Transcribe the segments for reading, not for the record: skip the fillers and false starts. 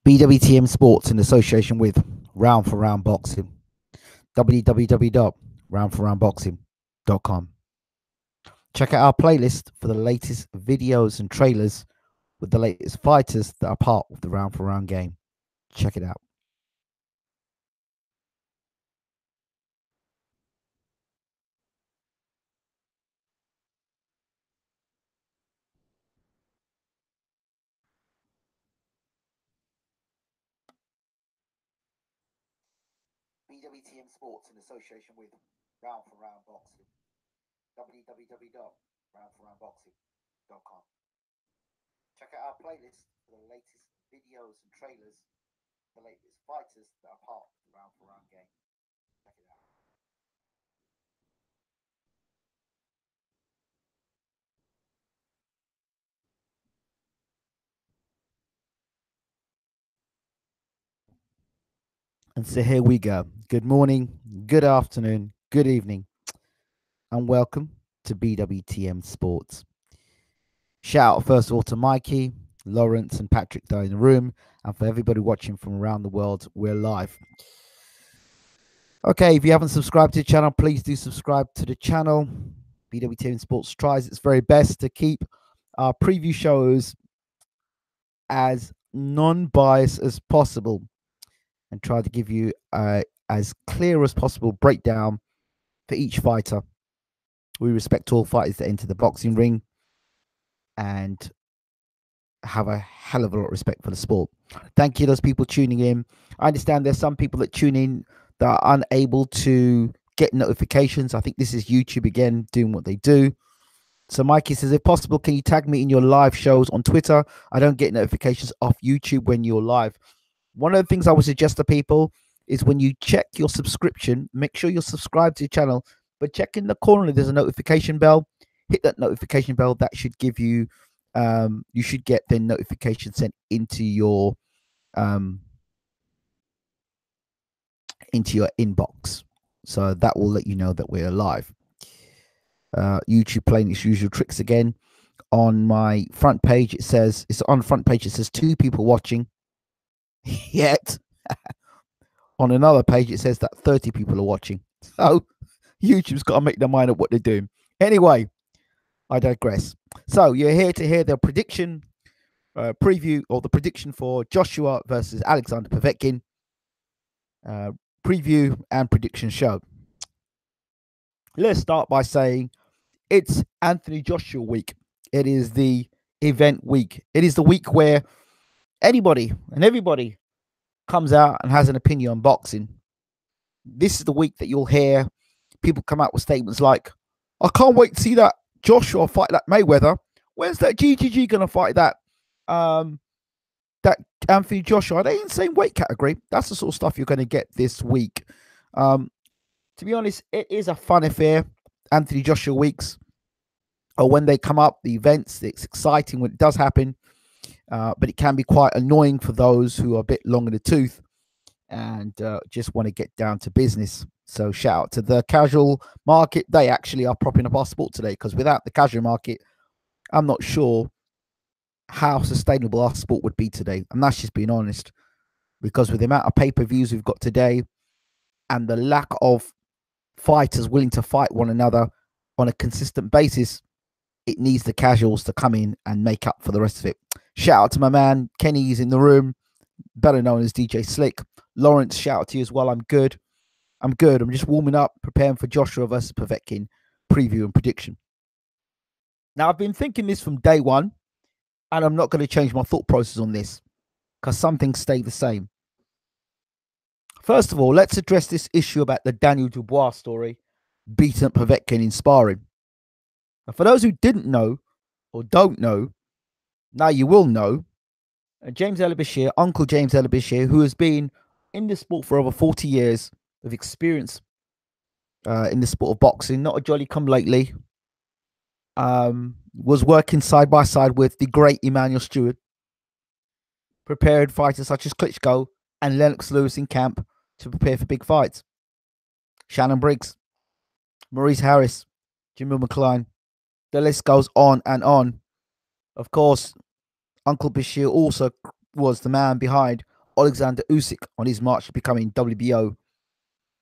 BWTM Sports in association with Round for Round Boxing. www.roundforroundboxing.com. Check out our playlist for the latest videos and trailers with the latest fighters that are part of the Round for Round game. Check it out. BWTM Sports in association with Round for Round Boxing. www.roundforroundboxing.com. Check out our playlist for the latest videos and trailers, the latest fighters that are part of the Round for Round game. Check it out. And so here we go. Good morning, good afternoon, good evening, and welcome to BWTM Sports. Shout out first of all to Mikey, Lawrence, and Patrick that are in the room, and for everybody watching from around the world, we're live. Okay, if you haven't subscribed to the channel, please do subscribe to the channel. BWTM Sports tries its very best to keep our preview shows as non-biased as possible and try to give you as clear as possible breakdown for each fighter. We respect all fighters that enter the boxing ring and have a hell of a lot of respect for the sport. Thank you, those people tuning in. I understand there's some people that tune in that are unable to get notifications. I think this is YouTube again doing what they do. So Mikey says, if possible, can you tag me in your live shows on Twitter? I don't get notifications off YouTube when you're live. One of the things I would suggest to people is when you check your subscription, make sure you're subscribed to the channel, but check in the corner, there's a notification bell. Hit that notification bell. That should give you, you should get the notification sent into your inbox. So that will let you know that we're live. YouTube playing its usual tricks again. On my front page, it says, it's on the front page, it says 2 people watching. Yet on another page, it says that 30 people are watching. So YouTube's got to make their mind up what they're doing. Anyway, I digress. So you're here to hear the prediction preview, or the prediction for Joshua versus Alexander Povetkin preview and prediction show. Let's start by saying it's Anthony Joshua week. It is the event week. It is the week where anybody and everybody comes out and has an opinion on boxing. This is the week that you'll hear people come out with statements like, I can't wait to see that Joshua fight that Mayweather. When's that GGG going to fight that Anthony Joshua? Are they in the same weight category? That's the sort of stuff you're going to get this week. To be honest, it is a fun affair, Anthony Joshua weeks. Or when they come up, the events, it's exciting when it does happen. But it can be quite annoying for those who are a bit long in the tooth and just want to get down to business. So shout out to the casual market. They actually are propping up our sport today, because without the casual market, I'm not sure how sustainable our sport would be today. And that's just being honest, because with the amount of pay-per-views we've got today and the lack of fighters willing to fight one another on a consistent basis, it needs the casuals to come in and make up for the rest of it. Shout out to my man Kenny's in the room, better known as DJ Slick. Lawrence, shout out to you as well. I'm good. I'm just warming up, preparing for Joshua versus Povetkin preview and prediction. Now, I've been thinking this from day one, and I'm not going to change my thought process on this, because some things stay the same. First of all, let's address this issue about the Daniel Dubois story beating up Povetkin in sparring. And for those who didn't know or don't know, now you will know. James Elabashir, Uncle James Elabashir, who has been in the sport for over 40 years of experience in the sport of boxing, not a jolly come lately, was working side by side with the great Emmanuel Stewart, prepared fighters such as Klitschko and Lennox Lewis in camp to prepare for big fights. Shannon Briggs, Maurice Harris, Jimmy McCline, the list goes on and on. Of course, Uncle Bashir also was the man behind Alexander Usyk on his march to becoming WBO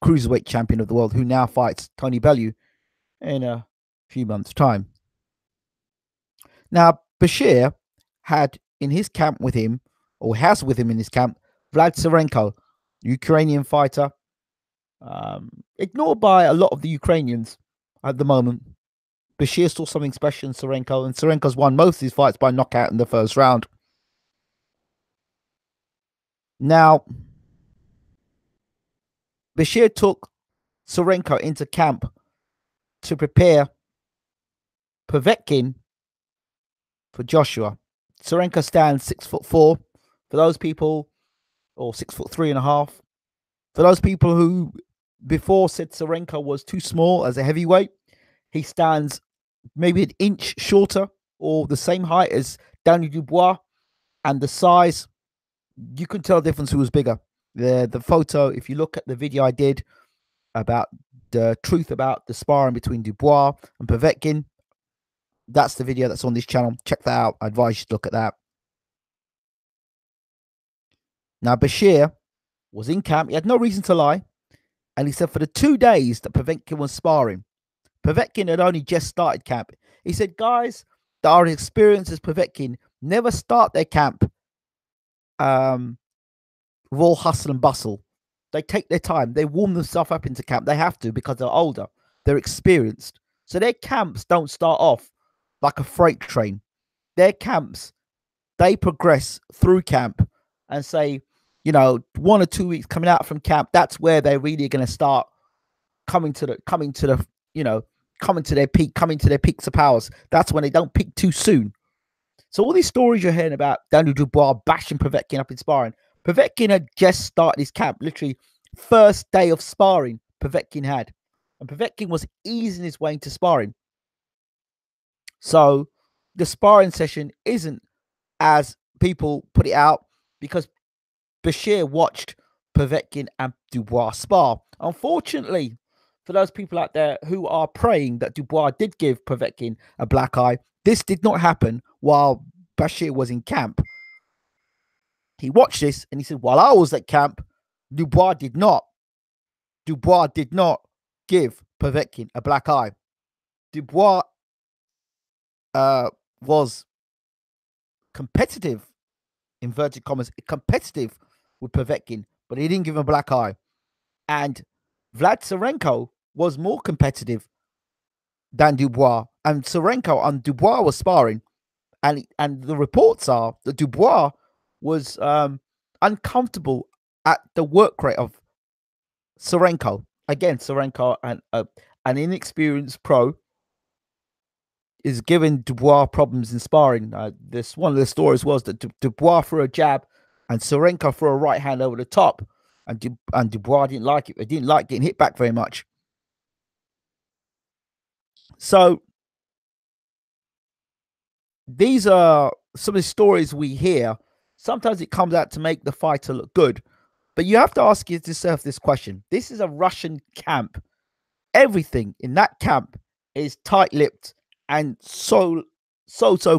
cruiserweight champion of the world, who now fights Tony Bellew in a few months' time. Now, Bashir had in his camp with him, or has with him in his camp, Vlad Tsarenko, Ukrainian fighter, ignored by a lot of the Ukrainians at the moment. Bashir saw something special in Tsarenko, and Tsarenko's won most of his fights by knockout in the first round. Now, Bashir took Tsarenko into camp to prepare Povetkin for Joshua. Tsarenko stands 6'4" for those people, or 6'3.5". For those people who before said Tsarenko was too small as a heavyweight, he stands maybe an inch shorter or the same height as Daniel Dubois, and the size, you can tell the difference who was bigger. The photo, if you look at the video I did about the truth about the sparring between Dubois and Povetkin, that's the video that's on this channel. Check that out. I advise you to look at that. Now, Bashir was in camp. He had no reason to lie. And he said for the 2 days that Povetkin was sparring, Povetkin had only just started camp. He said, guys that are experienced as Povetkin never start their camp with all hustle and bustle. They take their time. They warm themselves up into camp. They have to because they're older. They're experienced. So their camps don't start off like a freight train. Their camps, they progress through camp and say, 1 or 2 weeks coming out from camp, that's where they're really going to start coming to their peak, coming to their peaks of powers. That's when they don't peak too soon. So all these stories you're hearing about Daniel Dubois bashing Povetkin up in sparring, Povetkin had just started his camp, literally first day of sparring Povetkin had. And Povetkin was easing his way into sparring. So the sparring session isn't as people put it out, because Bashir watched Povetkin and Dubois spar. Unfortunately, for those people out there who are praying that Dubois did give Povetkin a black eye, this did not happen while Bashir was in camp. He watched this and he said, while I was at camp, Dubois did not. Dubois did not give Povetkin a black eye. Dubois was competitive, inverted commas, competitive with Povetkin, but he didn't give him a black eye. And Vlad Tsarenko was more competitive than Dubois, and Tsarenko and Dubois was sparring, and the reports are that Dubois was uncomfortable at the work rate of Tsarenko. Again, Tsarenko, an inexperienced pro, is giving Dubois problems in sparring. This one of the stories was that Dubois threw a jab and Tsarenko threw a right hand over the top, and Dubois didn't like it. He didn't like getting hit back very much. So these are some of the stories we hear. Sometimes it comes out to make the fighter look good, but you have to ask yourself this question. This is a Russian camp. Everything in that camp is tight-lipped and so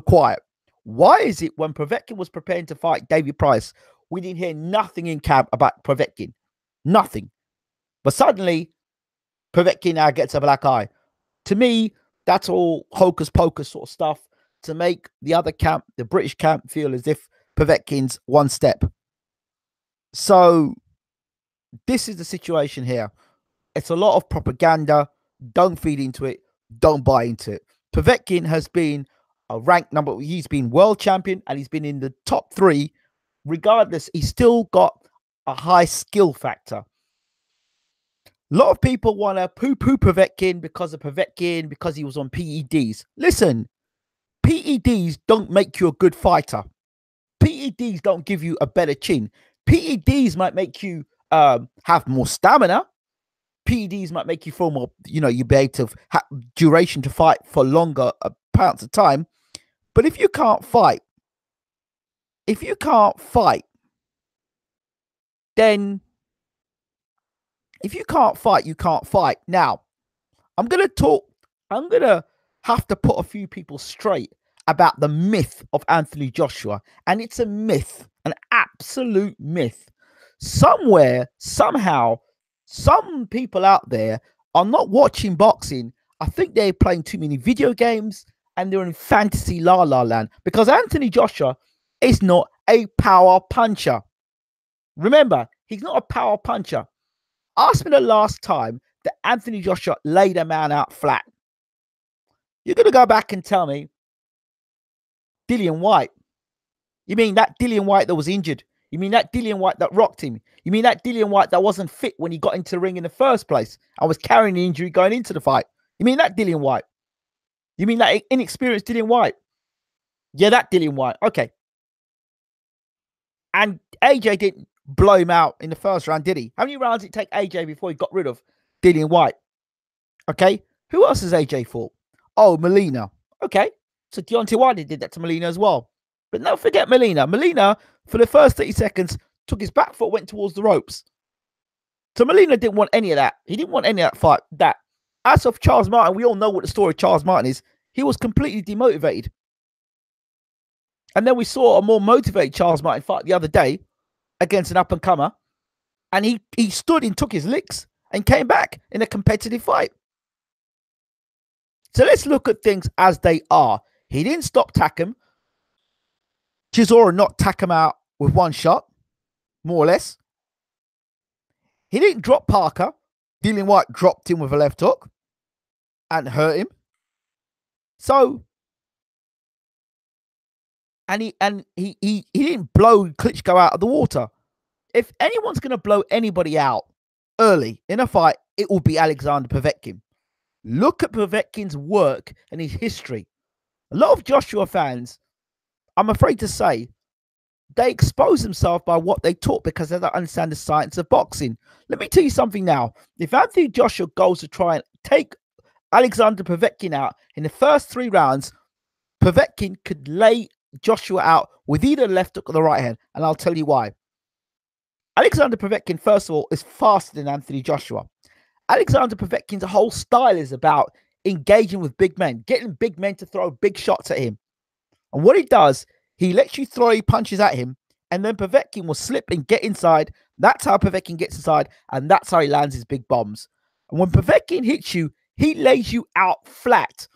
quiet. Why is it when Povetkin was preparing to fight David Price, we didn't hear nothing in camp about Povetkin? Nothing. But suddenly, Povetkin now gets a black eye. To me, that's all hocus pocus sort of stuff to make the other camp, the British camp, feel as if Povetkin's one step. So this is the situation here. It's a lot of propaganda. Don't feed into it. Don't buy into it. Povetkin has been a ranked number. He's been world champion and he's been in the top 3. Regardless, he's still got a high skill factor. A lot of people want to poo-poo Povetkin because of Povetkin, because he was on PEDs. Listen, PEDs don't make you a good fighter. PEDs don't give you a better chin. PEDs might make you have more stamina. PEDs might make you feel more, you be able to have duration to fight for longer amounts of time. But if you can't fight, then you can't fight. Now, I'm going to have to put a few people straight about the myth of Anthony Joshua. And it's a myth, an absolute myth. somewhere, somehow, some people out there are not watching boxing. I think they're playing too many video games and they're in fantasy la la land, because Anthony Joshua is not a power puncher. Remember, he's not a power puncher. Ask me the last time that Anthony Joshua laid a man out flat. You're going to go back and tell me Dillian White. You mean that Dillian White that was injured? You mean that Dillian White that rocked him? You mean that Dillian White that wasn't fit when he got into the ring in the first place and was carrying the injury going into the fight? You mean that Dillian White? You mean that inexperienced Dillian White? Yeah, that Dillian White. Okay. And AJ didn't blow him out in the first round, did he? How many rounds did it take AJ before he got rid of Dillian White? Okay. Who else has AJ fought? Oh, Molina. Okay. So Deontay Wilder did that to Molina as well. But don't forget Molina. Molina, for the first 30 seconds, took his back foot, went towards the ropes. So Molina didn't want any of that. He didn't want any of that fight. As of Charles Martin, we all know what the story of Charles Martin is. He was completely demotivated. And then we saw a more motivated Charles Martin fight the other day against an up-and-comer. And he stood and took his licks and came back in a competitive fight. So let's look at things as they are. He didn't stop Takam. Chisora knocked Takam out with one shot, more or less. He didn't drop Parker. Dillian White dropped him with a left hook and hurt him. So, and he didn't blow Klitschko out of the water. If anyone's going to blow anybody out early in a fight, it will be Alexander Povetkin. Look at Povetkin's work and his history. A lot of Joshua fans, I'm afraid to say, they expose themselves by what they taught because they don't understand the science of boxing. Let me tell you something now. If Anthony Joshua goes to try and take Alexander Povetkin out in the first 3 rounds, Povetkin could lay Joshua out with either the left hook or the right hand. And I'll tell you why. Alexander Povetkin, first of all, is faster than Anthony Joshua. Alexander Povetkin's whole style is about engaging with big men, getting big men to throw big shots at him. And what he does, he lets you throw punches at him, and then Povetkin will slip and get inside. That's how Povetkin gets inside, and that's how he lands his big bombs. And when Povetkin hits you, he lays you out flat.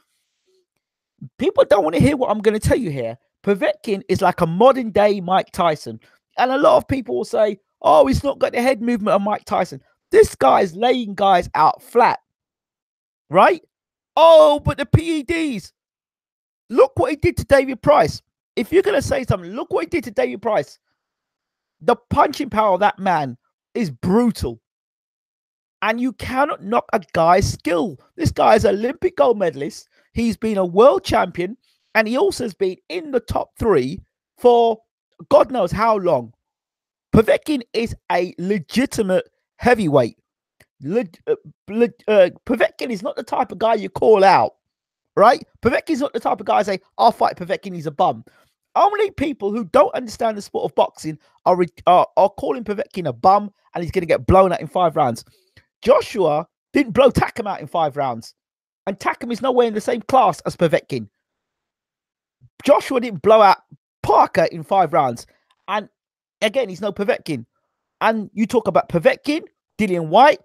People don't want to hear what I'm going to tell you here. Povetkin is like a modern-day Mike Tyson. And a lot of people will say, oh, he's not got the head movement of Mike Tyson. This guy's laying guys out flat, right? Oh, but the PEDs. Look what he did to David Price. If you're going to say something, look what he did to David Price. The punching power of that man is brutal. And you cannot knock a guy's skill. This guy is an Olympic gold medalist. He's been a world champion. And he also has been in the top 3 for God knows how long. Povetkin is a legitimate heavyweight. Povetkin is not the type of guy you call out, right? Povetkin's not the type of guy say, I'll fight Povetkin, he's a bum. Only people who don't understand the sport of boxing are calling Povetkin a bum and he's going to get blown out in 5 rounds. Joshua didn't blow Takam out in 5 rounds. And Takam is nowhere in the same class as Povetkin. Joshua didn't blow out Parker in 5 rounds. And again, he's no Povetkin. And you talk about Povetkin, Dillian White,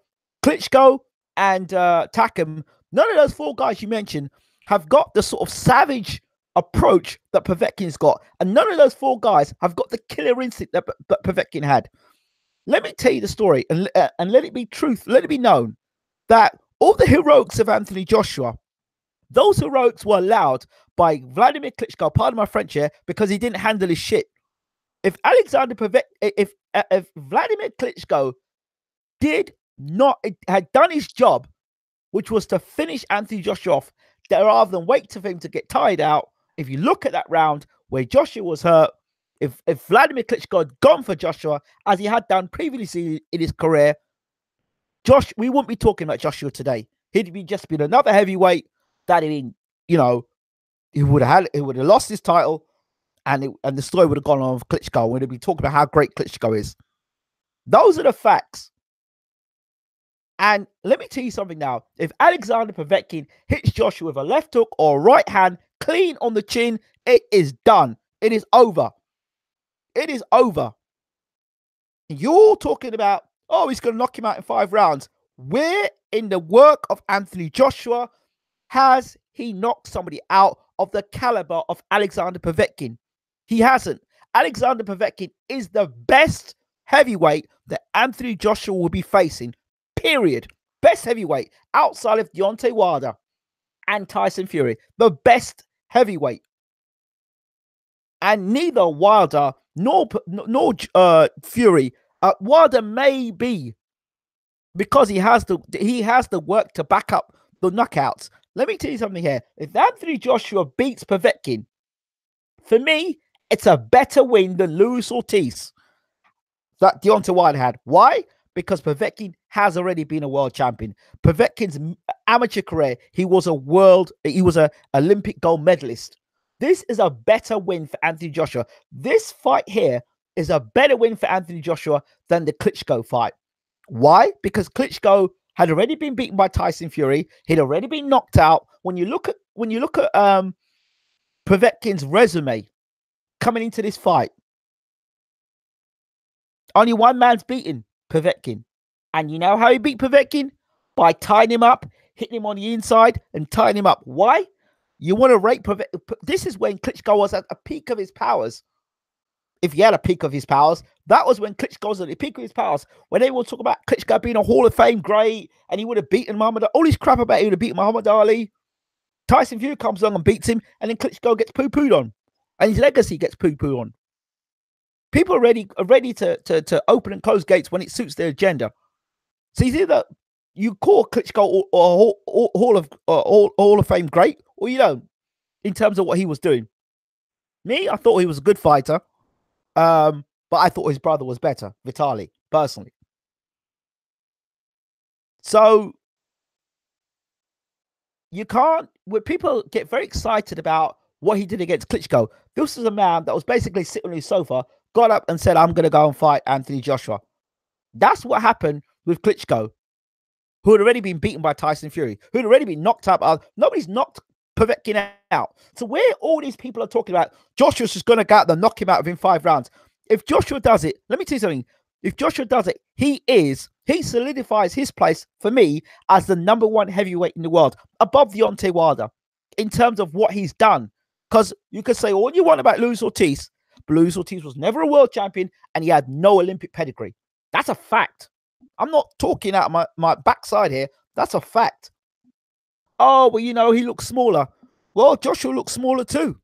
Klitschko, and Takam. None of those 4 guys you mentioned have got the sort of savage approach that Povetkin's got. And none of those 4 guys have got the killer instinct that Povetkin had. Let me tell you the story and let it be truth. Let it be known that all the heroics of Anthony Joshua, those heroics were allowed by Vladimir Klitschko, pardon my French here, because he didn't handle his shit. If Vladimir Klitschko had done his job, which was to finish Anthony Joshua off, rather than wait for him to get tired out. If you look at that round where Joshua was hurt, if Vladimir Klitschko had gone for Joshua, as he had done previously in his career, we wouldn't be talking about Joshua today. He'd be just been another heavyweight that he would have lost his title, and the story would have gone on with Klitschko. We'd be talking about how great Klitschko is. Those are the facts. And let me tell you something now. If Alexander Povetkin hits Joshua with a left hook or a right hand clean on the chin, it is done. It is over. It is over. You're talking about, oh, he's going to knock him out in 5 rounds. Where in the work of Anthony Joshua has he knocked somebody out of the caliber of Alexander Povetkin? He hasn't. Alexander Povetkin is the best heavyweight that Anthony Joshua will be facing, period. Best heavyweight outside of Deontay Wilder and Tyson Fury. The best heavyweight. And neither Wilder nor Fury, Wilder may be, because he has the work to back up the knockouts. Let me tell you something here. If Anthony Joshua beats Povetkin, for me, it's a better win than Luis Ortiz that Deontay Wilder had. Why? Because Povetkin has already been a world champion. Povetkin's amateur career, he was an Olympic gold medalist. This is a better win for Anthony Joshua. This fight here is a better win for Anthony Joshua than the Klitschko fight. Why? Because Klitschko had already been beaten by Tyson Fury. He'd already been knocked out. When you look at Povetkin's resume coming into this fight, only one man's beaten Povetkin. And you know how he beat Povetkin? By tying him up, hitting him on the inside, and tying him up. Why? You want to rate Povetkin. This is when Klitschko was at a peak of his powers. If he had a peak of his powers, that was when Klitschko was at the peak of his powers. When they will talk about Klitschko being a Hall of Fame great, and he would have beaten Muhammad Ali. All this crap about he would have beaten Muhammad Ali. Tyson Fury comes along and beats him, and then Klitschko gets poo-pooed on. And his legacy gets poo-pooed on. People are ready to open and close gates when it suits their agenda. So it's either you call Klitschko Hall of Fame great, or you don't, in terms of what he was doing. Me, I thought he was a good fighter, but I thought his brother was better, Vitali, personally. So you can't, when people get very excited about what he did against Klitschko, this is a man that was basically sitting on his sofa, got up and said, I'm going to go and fight Anthony Joshua. That's what happened with Klitschko, who had already been beaten by Tyson Fury, who had already been knocked out. Nobody's knocked Povetkin out. So where all these people are talking about Joshua's just going to go out and knock him out within 5 rounds. If Joshua does it, let me tell you something. If Joshua does it, he solidifies his place for me as the #1 heavyweight in the world, above Deontay Wilder, in terms of what he's done. Because you could say all you want about Luis Ortiz, but Luis Ortiz was never a world champion and he had no Olympic pedigree. That's a fact. I'm not talking out of my backside here. That's a fact. Oh, well, you know, he looks smaller. Well, Joshua looks smaller too.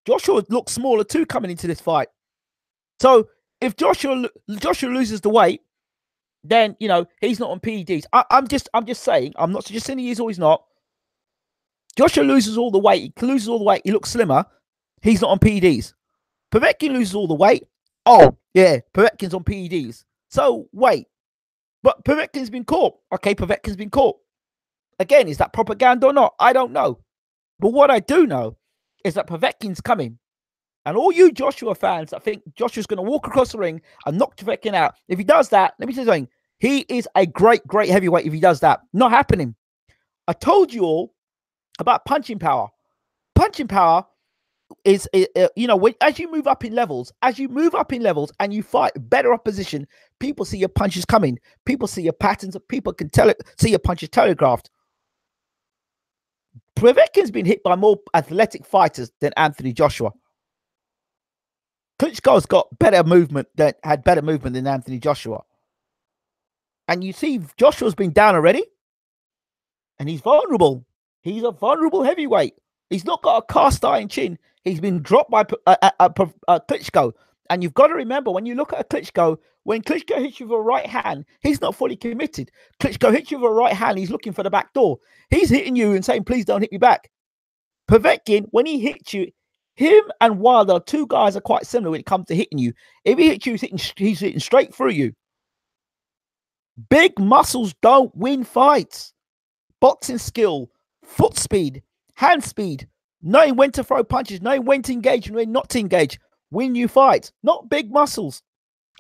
Joshua looks smaller too coming into this fight. So if Joshua loses the weight, then, you know, he's not on PEDs. I'm just saying, I'm not suggesting he is or he's not. Joshua loses all the weight. He loses all the weight. He looks slimmer. He's not on PEDs. Povetkin loses all the weight. Oh, yeah, Povetkin's on PEDs. So, wait. But Povetkin's been caught. Okay, Povetkin's been caught. Again, is that propaganda or not? I don't know. But what I do know is that Povetkin's coming. And all you Joshua fans that think Joshua's going to walk across the ring and knock Povetkin out, if he does that, let me tell you something. He is a great, great heavyweight if he does that. Not happening. I told you all about punching power. Punching power is, you know, as you move up in levels, and you fight better opposition, people see your punches coming. People see your patterns. People can see your punches telegraphed. Povetkin's been hit by more athletic fighters than Anthony Joshua. Klitschko's got better movement than Anthony Joshua. And you see, Joshua's been down already, and he's vulnerable. He's a vulnerable heavyweight. He's not got a cast iron chin. He's been dropped by Klitschko. And you've got to remember, when you look at a Klitschko, when Klitschko hits you with a right hand, he's not fully committed. Klitschko hits you with a right hand, he's looking for the back door. He's hitting you and saying, please don't hit me back. Povetkin, when he hits you, him and Wilder, 2 guys, are quite similar when it comes to hitting you. If he hits you, he's hitting straight through you. Big muscles don't win fights. Boxing skill, foot speed, hand speed, knowing when to throw punches, knowing when to engage and when not to engage, win you fights, not big muscles.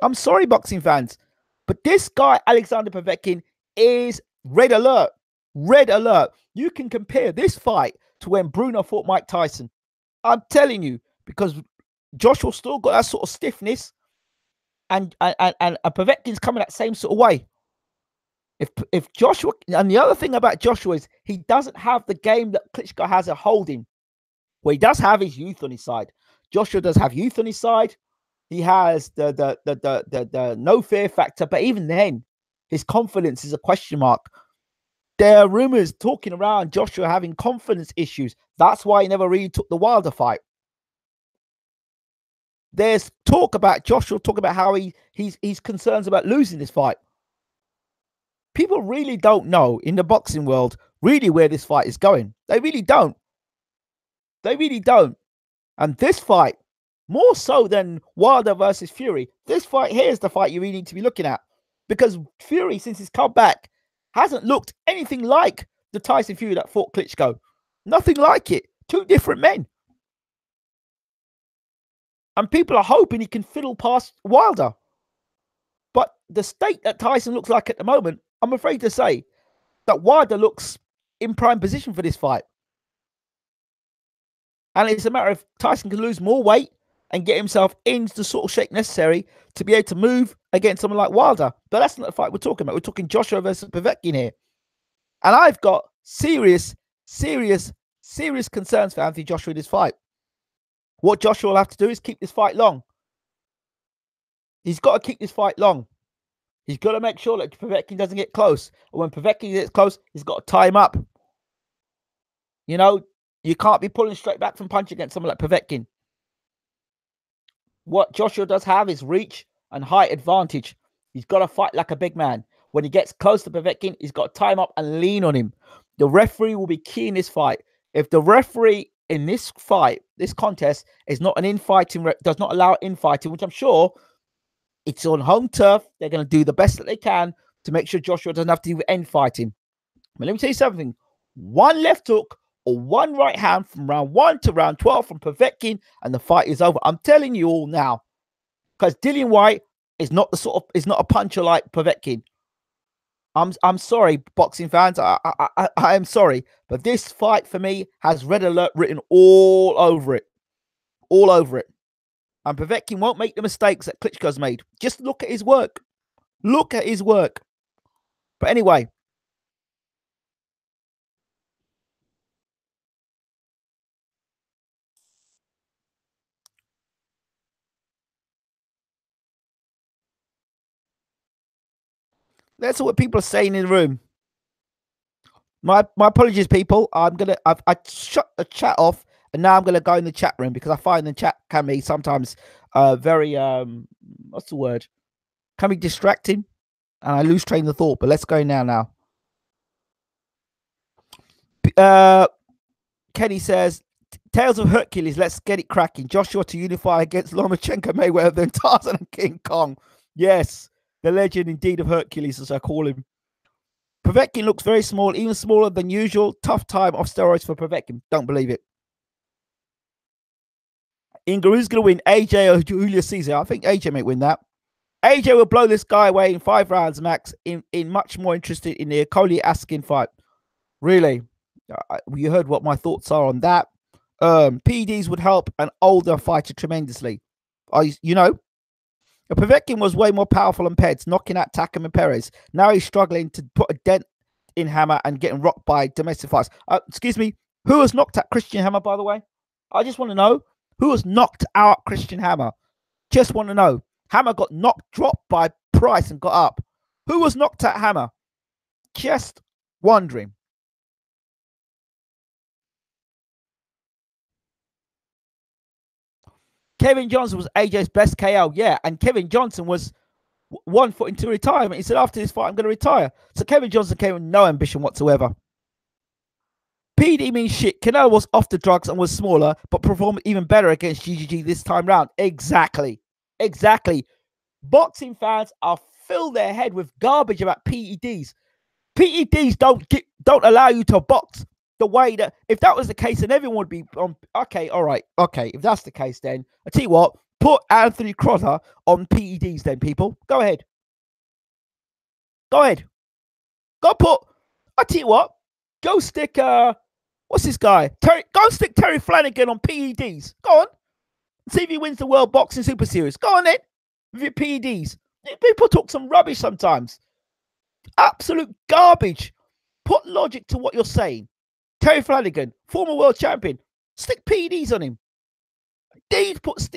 I'm sorry, boxing fans, but this guy, Alexander Povetkin, is red alert. Red alert. You can compare this fight to when Bruno fought Mike Tyson. I'm telling you, because Joshua still got that sort of stiffness, and Povetkin's coming that same sort of way. If Joshua, and the other thing about Joshua is he doesn't have the game that Klitschko has at holding. What he does have is youth on his side. Joshua does have youth on his side. He has the no fear factor, but even then, his confidence is a question mark. There are rumors talking around Joshua having confidence issues. That's why he never really took the Wilder fight. There's talk about Joshua talking about how he's concerns about losing this fight. People really don't know in the boxing world really where this fight is going. They really don't. They really don't. And this fight, more so than Wilder versus Fury, this fight here is the fight you really need to be looking at. Because Fury, since he's come back, hasn't looked anything like the Tyson Fury that fought Klitschko. Nothing like it. Two different men. And people are hoping he can fiddle past Wilder. But the state that Tyson looks like at the moment, I'm afraid to say that Wilder looks in prime position for this fight. And it's a matter of Tyson can lose more weight and get himself into the sort of shape necessary to be able to move against someone like Wilder. But that's not the fight we're talking about. We're talking Joshua versus Povetkin here. And I've got serious concerns for Anthony Joshua in this fight. What Joshua will have to do is keep this fight long. He's got to keep this fight long. He's got to make sure that Povetkin doesn't get close. And when Povetkin gets close, he's got to tie him up. You know, you can't be pulling straight back from punch against someone like Povetkin. What Joshua does have is reach and height advantage. He's got to fight like a big man. When he gets close to Povetkin, he's got to tie him up and lean on him. The referee will be key in this fight. If the referee in this fight, this contest, is not an infighting, does not allow infighting, which I'm sure it's on home turf, they're going to do the best that they can to make sure Joshua doesn't have to do end fighting. But let me tell you something. One left hook or one right hand from round 1 to round 12 from Povetkin, and the fight is over. I'm telling you all now, because Dillian Whyte is not a puncher like Povetkin. I'm sorry, boxing fans. I am sorry, but this fight for me has red alert written all over it, all over it. And Povetkin won't make the mistakes that Klitschko's made. Just look at his work. Look at his work. But anyway. That's what people are saying in the room. My apologies, people. I shut the chat off, and now I'm gonna go in the chat room because I find the chat can be sometimes very what's the word? Can be distracting, and I lose train of thought. But let's go now. Kenny says, "Tales of Hercules. Let's get it cracking. Joshua to unify against Lomachenko, Mayweather, then Tarzan and King Kong. Yes, the legend indeed of Hercules, as I call him." Povetkin looks very small, even smaller than usual. Tough time off steroids for Povetkin. Don't believe it. Inga, who's going to win, AJ or Julius Caesar? I think AJ may win that. AJ will blow this guy away in 5 rounds max. In much more interested in the Coley Askin fight. Really? You heard what my thoughts are on that. PEDs would help an older fighter tremendously. You know, Povetkin was way more powerful than Peds, knocking out Takam and Perez. Now he's struggling to put a dent in Hammer and getting rocked by domestic fights. Excuse me, who has knocked out Christian Hammer, by the way? I just want to know who has knocked out Christian Hammer. Just want to know. Hammer got dropped by Price and got up. Who was knocked out Hammer? Just wondering. Kevin Johnson was AJ's best KO. Yeah, and Kevin Johnson was 1 foot into retirement. He said, after this fight, I'm going to retire. So Kevin Johnson came with no ambition whatsoever. PD means shit. Canelo was off the drugs and was smaller, but performed even better against GGG this time round. Exactly. Exactly. Boxing fans are filled their head with garbage about PEDs. PEDs don't allow you to box the way that, if that was the case, then everyone would be on. Okay, all right. Okay, if that's the case, then I tell you what, put Anthony Crotter on PEDs then, people. Go ahead. Go ahead. Go put, I tell you what, go stick, what's this guy? Go stick Terry Flanagan on PEDs. Go on. See if he wins the World Boxing Super Series. Go on then. with your PEDs. People talk some rubbish sometimes. Absolute garbage. Put logic to what you're saying. Terry Flanagan, former world champion, stick PEDs on him. They'd put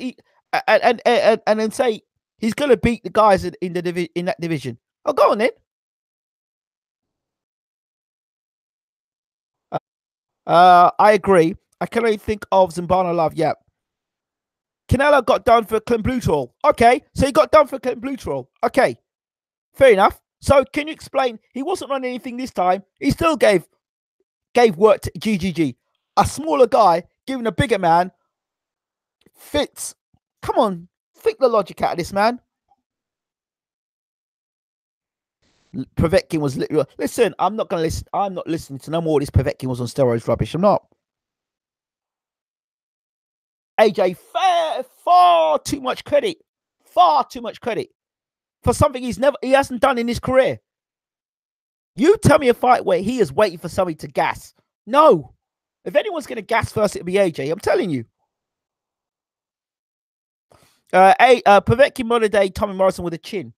and then say he's going to beat the guys in that division. Oh, go on then. I agree. I can only think of Zimbana Love. Yeah. Canelo got done for clenbuterol. Okay, so he got done for clenbuterol. Okay, fair enough. So can you explain? He wasn't on anything this time. He still gave work to GGG. A smaller guy giving a bigger man fits. Come on, think the logic out of this, man. Povetkin was literally. Listen, I'm not going to listen. I'm not listening to no more of this Povetkin was on steroids rubbish. I'm not. AJ, far too much credit. Far too much credit for something he hasn't done in his career. You tell me a fight where he is waiting for somebody to gas. No. If anyone's going to gas first, it'll be AJ. I'm telling you. Povetkin modern day Tommy Morrison with a chin.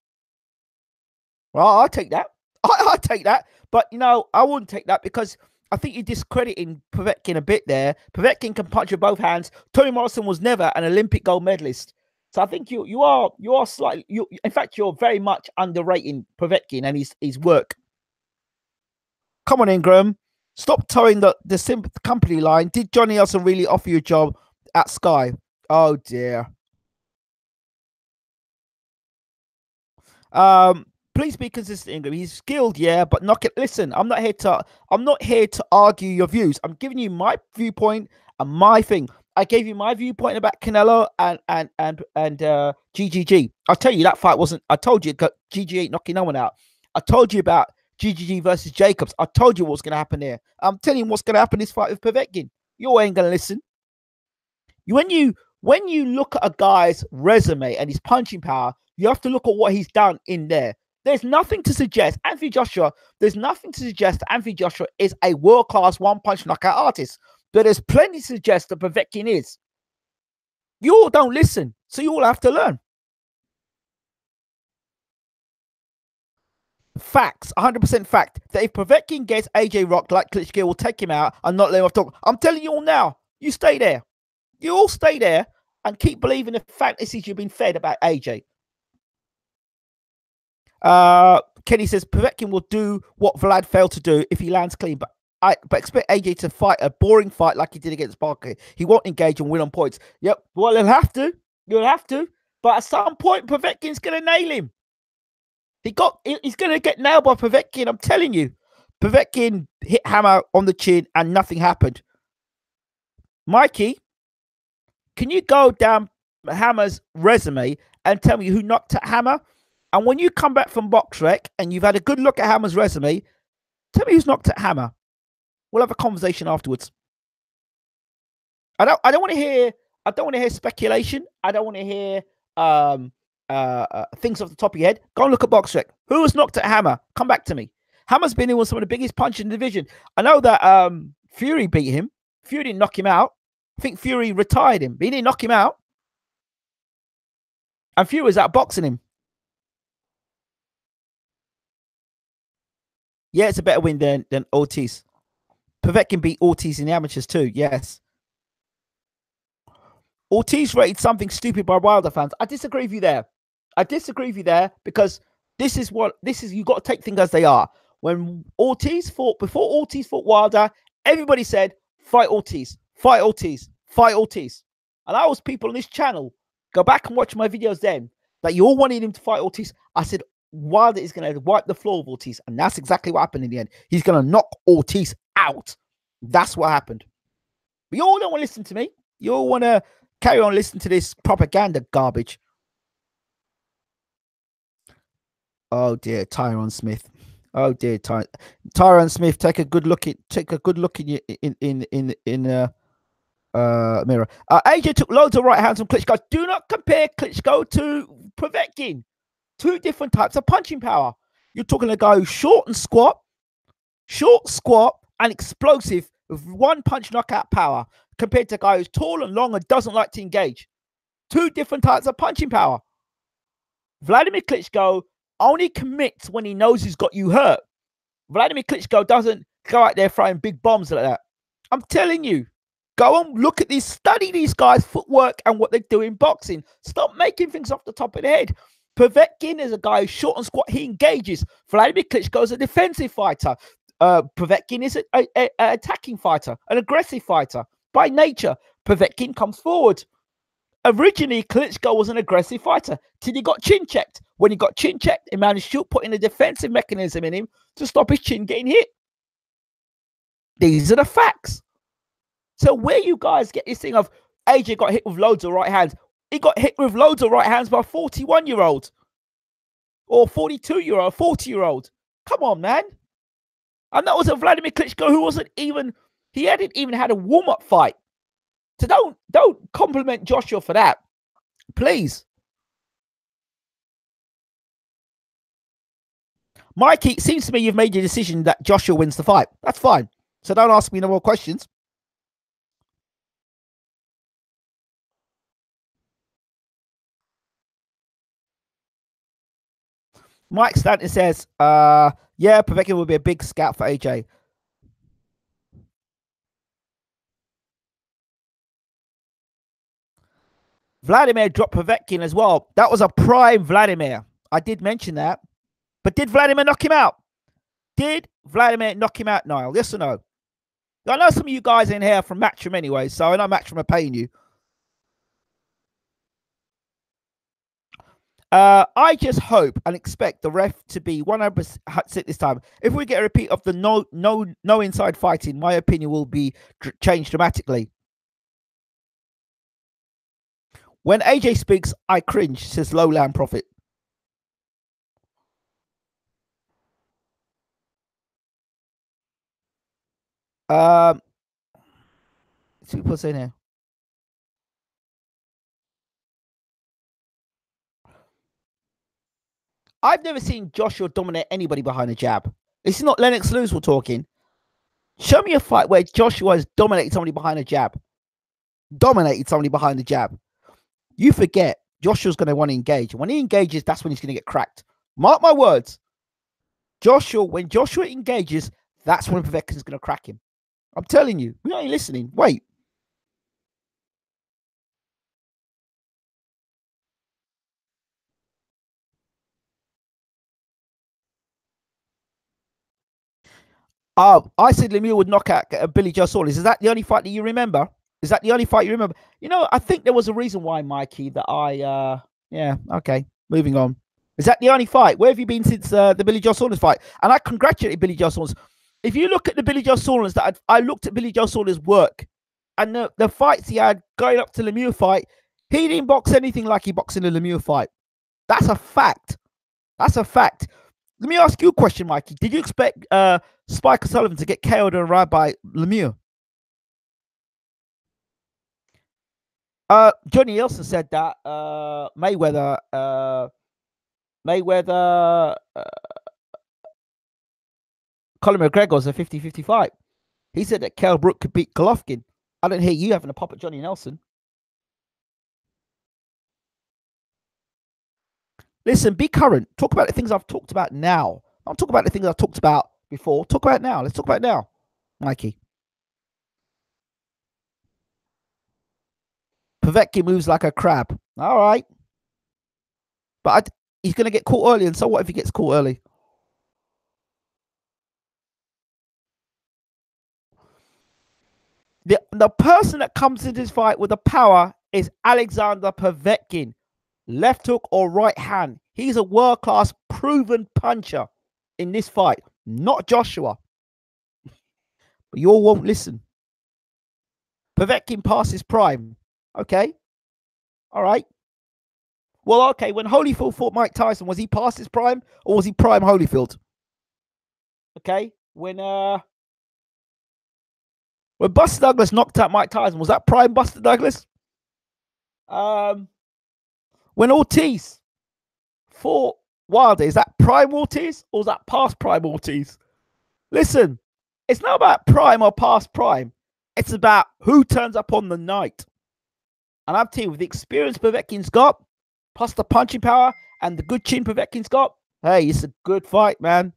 Well, I'll take that. I'll take that. But, you know, I wouldn't take that because I think you're discrediting Povetkin a bit there. Povetkin can punch with both hands. Tommy Morrison was never an Olympic gold medalist. So I think you are slightly, in fact, you're very much underrating Povetkin and his work. Come on, Ingram. Stop towing the company line. Did Johnny Nelson really offer you a job at Sky? Oh, dear. Please be consistent, Ingram. He's skilled, yeah, but not. Listen, I'm not here to argue your views. I'm giving you my viewpoint and my thing. I gave you my viewpoint about Canelo and GGG. I tell you that fight wasn't. I told you GG ain't knocking no one out. I told you about GGG versus Jacobs. I told you what's going to happen there. I'm telling you what's going to happen this fight with Povetkin. You ain't going to listen. When you look at a guy's resume and his punching power, you have to look at what he's done in there. There's nothing to suggest Anthony Joshua. There's nothing to suggest that Anthony Joshua is a world-class one-punch knockout artist. But there's plenty to suggest that Povetkin is. You all don't listen, so you all have to learn. Facts, 100% fact, that if Povetkin gets AJ rocked like Klitschko will take him out and not let him off talk. I'm telling you all now, you stay there. You all stay there and keep believing the fantasies you've been fed about AJ. Kenny says Povetkin will do what Vlad failed to do if he lands clean, but expect AJ to fight a boring fight like he did against Barker. He won't engage and win on points. Yep, well, he'll have to. You'll have to. But at some point, Povetkin's going to nail him. He's going to get nailed by Povetkin. I'm telling you. Povetkin hit Hammer on the chin and nothing happened. Mikey, can you go down Hammer's resume and tell me who knocked at Hammer? And when you come back from BoxRec and you've had a good look at Hammer's resume, tell me who's knocked at Hammer. We'll have a conversation afterwards. I don't want to hear speculation. I don't want to hear things off the top of your head. Go and look at BoxRec. Who was knocked at Hammer? Come back to me. Hammer's been in with some of the biggest punches in the division. I know that Fury beat him. Fury didn't knock him out. I think Fury retired him, but he didn't knock him out. And Fury was outboxing him. Yeah, it's a better win than Ortiz. Povetkin beat Ortiz in the amateurs too. Yes. Ortiz rated something stupid by Wilder fans. I disagree with you there. Because this is you got to take things as they are. When before Ortiz fought Wilder, everybody said, fight Ortiz, fight Ortiz, fight Ortiz. And I was people on this channel, go back and watch my videos then, that you all wanted him to fight Ortiz. I said, Wilder is going to wipe the floor with Ortiz. And that's exactly what happened in the end. He's going to knock Ortiz out. That's what happened. But you all don't want to listen to me. You all want to carry on listening to this propaganda garbage. Oh dear, Tyron Smith. Oh dear, Tyron Smith. Take a good look in mirror. AJ took loads of right hands from Klitschko. Do not compare Klitschko to Povetkin. Two different types of punching power. You're talking a guy who's short, squat, and explosive with one punch knockout power, compared to a guy who's tall and long and doesn't like to engage. Two different types of punching power. Vladimir Klitschko only commits when he knows he's got you hurt. Vladimir Klitschko doesn't go out there throwing big bombs like that. I'm telling you, go and look at these, study these guys' footwork and what they do in boxing. Stop making things off the top of the head. Povetkin is a guy who's short and squat. He engages. Vladimir Klitschko is a defensive fighter. Povetkin is an attacking fighter, an aggressive fighter. By nature, Povetkin comes forward. Originally, Klitschko was an aggressive fighter till he got chin checked. When he got chin checked, he managed to put in a defensive mechanism in him to stop his chin getting hit. These are the facts. So where you guys get this thing of AJ got hit with loads of right hands, he got hit with loads of right hands by a 41-year-old or 42-year-old, 40-year-old. Come on, man. And that was a Vladimir Klitschko who wasn't even, he hadn't even had a warm-up fight. So don't compliment Joshua for that, please. Mikey, it seems to me you've made your decision that Joshua wins the fight. That's fine. So don't ask me no more questions. Mike Stanton says, yeah, Povetkin will be a big scout for AJ. Vladimir dropped Povetkin as well. That was a prime Vladimir. I did mention that. But did Vladimir knock him out? Did Vladimir knock him out, Niall? Yes or no? I know some of you guys in here from Matchroom anyway, so I know Matchroom are paying you. I just hope and expect the ref to be 100% this time. If we get a repeat of the no inside fighting, my opinion will be changed dramatically. When AJ speaks, I cringe, says Lowland Prophet. Two people saying here. I've never seen Joshua dominate anybody behind a jab. It's not Lennox Lewis we're talking. Show me a fight where Joshua has dominated somebody behind a jab. Dominated somebody behind the jab. You forget Joshua's going to want to engage. When he engages, that's when he's going to get cracked. Mark my words. Joshua, when Joshua engages, that's when Povetkin's going to crack him. I'm telling you. We ain't listening. Wait. I said Lemieux would knock out Billy Joe Saunders. Is that the only fight that you remember? Is that the only fight you remember? You know, I think there was a reason why, Mikey, that yeah, okay, moving on. Is that the only fight? Where have you been since the Billy Joe Saunders fight? And I congratulate Billy Joe Saunders. If you look at the Billy Joe Saunders, I looked at Billy Joe Saunders' work and the fights he had going up to the Lemieux fight, he didn't box anything like he boxed in the Lemieux fight. That's a fact. That's a fact. Let me ask you a question, Mikey. Did you expect Spike O'Sullivan to get KO'd and arrived by Lemieux? Johnny Nelson said that Mayweather, Conor McGregor's a 50-50 fight. He said that Kell Brook could beat Golovkin. I don't hear you having a pop at Johnny Nelson. Listen, be current. Talk about the things I've talked about now. Don't talk about the things I've talked about before. Talk about it now. Let's talk about it now, Mikey. Povetkin moves like a crab. All right. But he's going to get caught early. And so what if he gets caught early? The person that comes into this fight with the power is Alexander Povetkin. Left hook or right hand. He's a world-class proven puncher in this fight. Not Joshua. But you all won't listen. Povetkin passes prime. Okay. All right. Well, okay. When Holyfield fought Mike Tyson, was he past his prime or was he prime Holyfield? Okay. When Buster Douglas knocked out Mike Tyson, was that prime Buster Douglas? When Ortiz fought Wilder, is that prime Ortiz or is that past prime Ortiz? Listen, it's not about prime or past prime. It's about who turns up on the night. And I'm telling you, with the experience Povetkin's got, plus the punching power and the good chin Povetkin's got, hey, it's a good fight, man.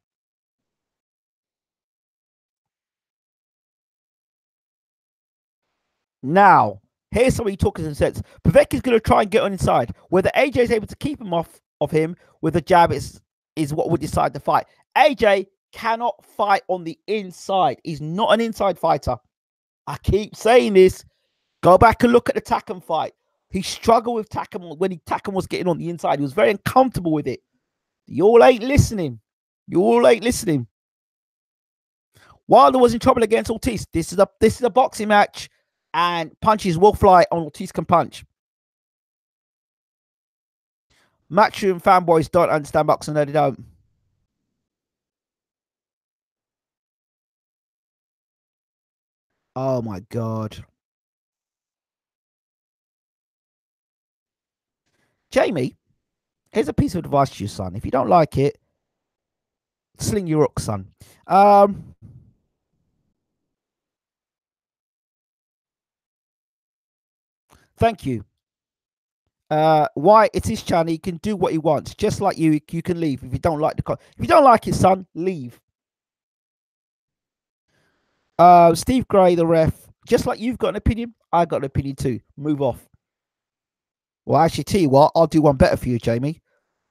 Now, here's somebody talking some sense. Povetkin's going to try and get on inside. Whether AJ is able to keep him off of him with a jab is what would decide the fight. AJ cannot fight on the inside. He's not an inside fighter. I keep saying this. Go back and look at the Takam fight. He struggled with Takam when Takam was getting on the inside. He was very uncomfortable with it. You all ain't listening. You all ain't listening. Wilder was in trouble against Ortiz. This is a boxing match, and punches will fly on Ortiz can punch. Matchroom fanboys don't understand boxing. No, they don't. Oh my God. Jamie, here's a piece of advice to you, son. If you don't like it, sling your hook, son. Thank you. Why? It's his channel. He can do what he wants. Just like you can leave if you don't like if you don't like it, son, leave. Steve Gray, the ref. Just like you've got an opinion, I got an opinion too. Move off. Well, actually, tell you what, I'll do one better for you, Jamie.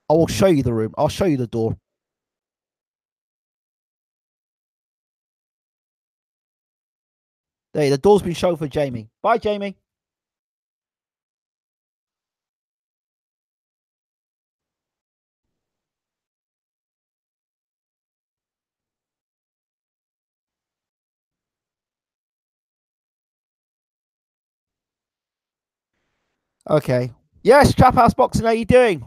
I will show you the room. I'll show you the door. There, the door's been shown for Jamie. Bye, Jamie. Okay. Yes, Trap House Boxing, how you doing?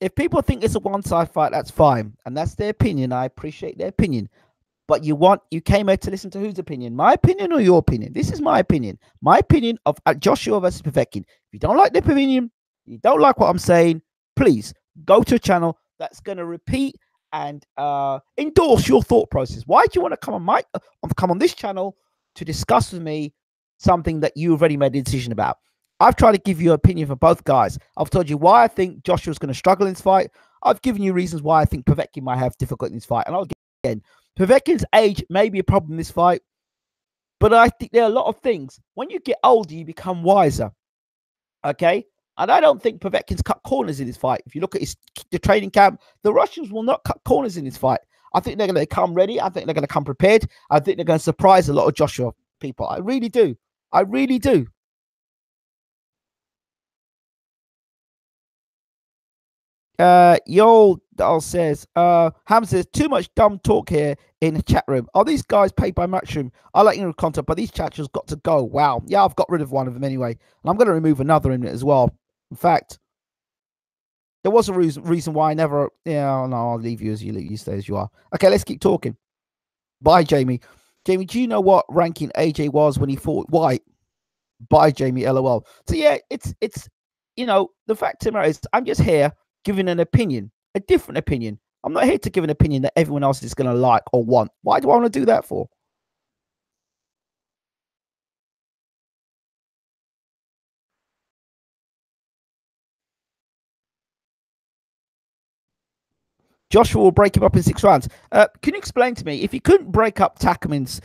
If people think it's a one-side fight, that's fine. And that's their opinion. I appreciate their opinion. But you came here to listen to whose opinion? My opinion or your opinion? This is my opinion. My opinion of Joshua versus Povetkin. If you don't like the opinion, you don't like what I'm saying, please go to a channel that's going to repeat and endorse your thought process. Why do you want to come on this channel to discuss with me something that you've already made a decision about? I've tried to give you an opinion for both guys. I've told you why I think Joshua's going to struggle in this fight. I've given you reasons why I think Povetkin might have difficulty in this fight. And I'll again, Povetkin's age may be a problem in this fight, but I think there are a lot of things. When you get older, you become wiser. Okay? And I don't think Povetkin's cut corners in this fight. If you look at the training camp, the Russians will not cut corners in this fight. I think they're going to come ready. I think they're going to come prepared. I think they're going to surprise a lot of Joshua people. I really do. I really do. Yo Dal says, Ham says, too much dumb talk here in the chat room. Are these guys paid by Matchroom? I like your content, but these chat's got to go. Wow. Yeah, I've got rid of one of them anyway. And I'm going to remove another in it as well. In fact, there was a reason why I never. Yeah, no, I'll leave you as you stay as you are. Okay, let's keep talking. Bye, Jamie. Jamie, do you know what ranking AJ was when he fought White? Bye, Jamie. LOL. So yeah, it's the fact of the matter is, I'm just here giving an opinion, a different opinion. I'm not here to give an opinion that everyone else is going to like or want. Why do I want to do that for? Joshua will break him up in 6 rounds. Can you explain to me if he couldn't break up Takamins?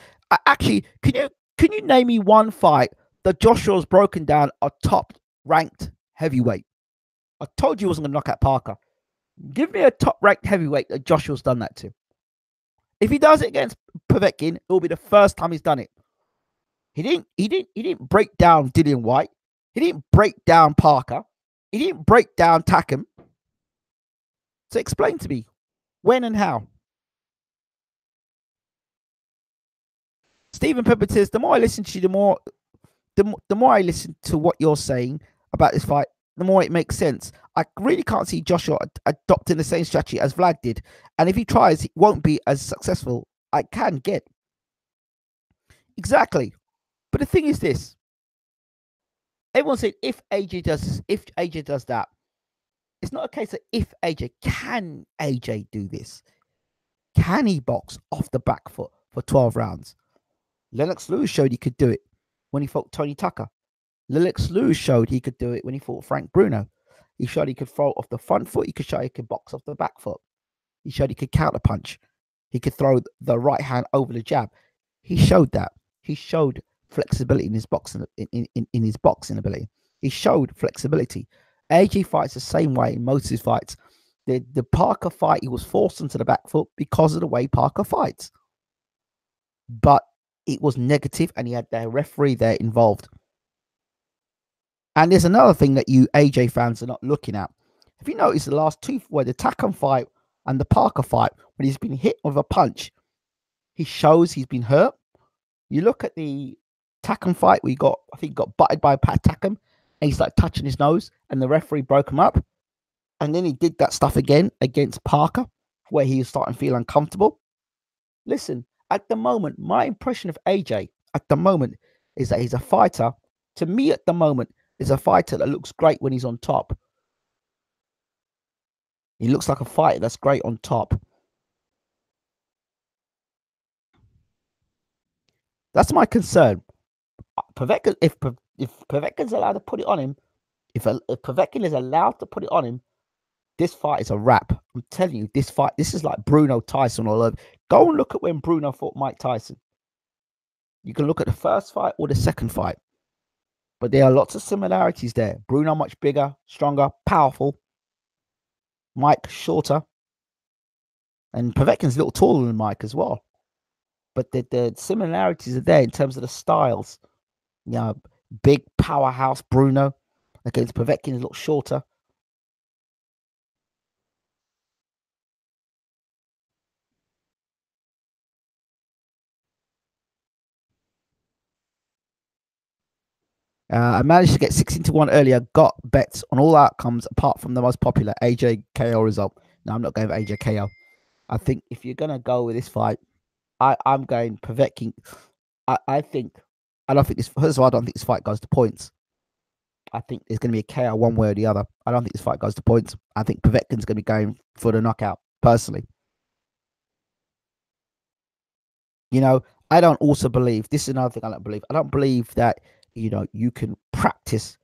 Actually, can you name me one fight that Joshua's broken down a top ranked heavyweight? I told you he wasn't going to knock out Parker. Give me a top ranked heavyweight that Joshua's done that to. If he does it against Povetkin, it will be the first time he's done it. He didn't break down Dillian White. He didn't break down Parker. He didn't break down Takam. So explain to me when and how. Stephen Pepper says, the more I listen to you, the more I listen to what you're saying about this fight, the more it makes sense. I really can't see Joshua adopting the same strategy as Vlad did. And if he tries, it won't be as successful. I can get. Exactly. But the thing is this. Everyone said if AJ does this, if AJ does that. It's not a case of if AJ. Can AJ do this? Can he box off the back foot for 12 rounds? Lennox Lewis showed he could do it when he fought Tony Tucker. Lennox Lewis showed he could do it when he fought Frank Bruno. He showed he could throw off the front foot. He could show he could box off the back foot. He showed he could counter punch. He could throw the right hand over the jab. He showed that. He showed flexibility in his boxing in his boxing ability. He showed flexibility. AJ fights the same way in most of his fights. The Parker fight, he was forced into the back foot because of the way Parker fights. But it was negative, and he had their referee there involved. And there's another thing that you AJ fans are not looking at. Have you noticed the last two, where the Takam fight and the Parker fight, when he's been hit with a punch, he shows he's been hurt. You look at the Takam fight, I think he got butted by Pat Takam, and he's like touching his nose, and the referee broke him up. And then he did that stuff again against Parker, where he was starting to feel uncomfortable. Listen, at the moment, my impression of AJ at the moment is that he's a fighter. To me, at the moment, is a fighter that looks great when he's on top. He looks like a fighter that's great on top. That's my concern. Povetkin, if Povetkin's allowed to put it on him, if Povetkin is allowed to put it on him, this fight is a wrap. I'm telling you, this is like Bruno Tyson all over. Go and look at when Bruno fought Mike Tyson. You can look at the first fight or the second fight. But there are lots of similarities there. Bruno much bigger, stronger, powerful. Mike shorter. And Povetkin's a little taller than Mike as well. But the similarities are there in terms of the styles. You know, big powerhouse Bruno against Povetkin is a little shorter. I managed to get 16-1 earlier. Got bets on all outcomes apart from the most popular AJ KO result. No, I'm not going with AJ KO. I think if you're gonna go with this fight, I'm going Povetkin. I don't think this. First of all, I don't think this fight goes to points. I think there's going to be a KO one way or the other. I don't think this fight goes to points. I think Povetkin's going to be going for the knockout. Personally, you know, I don't also believe, this is another thing I don't believe. I don't believe that, you know, you can practice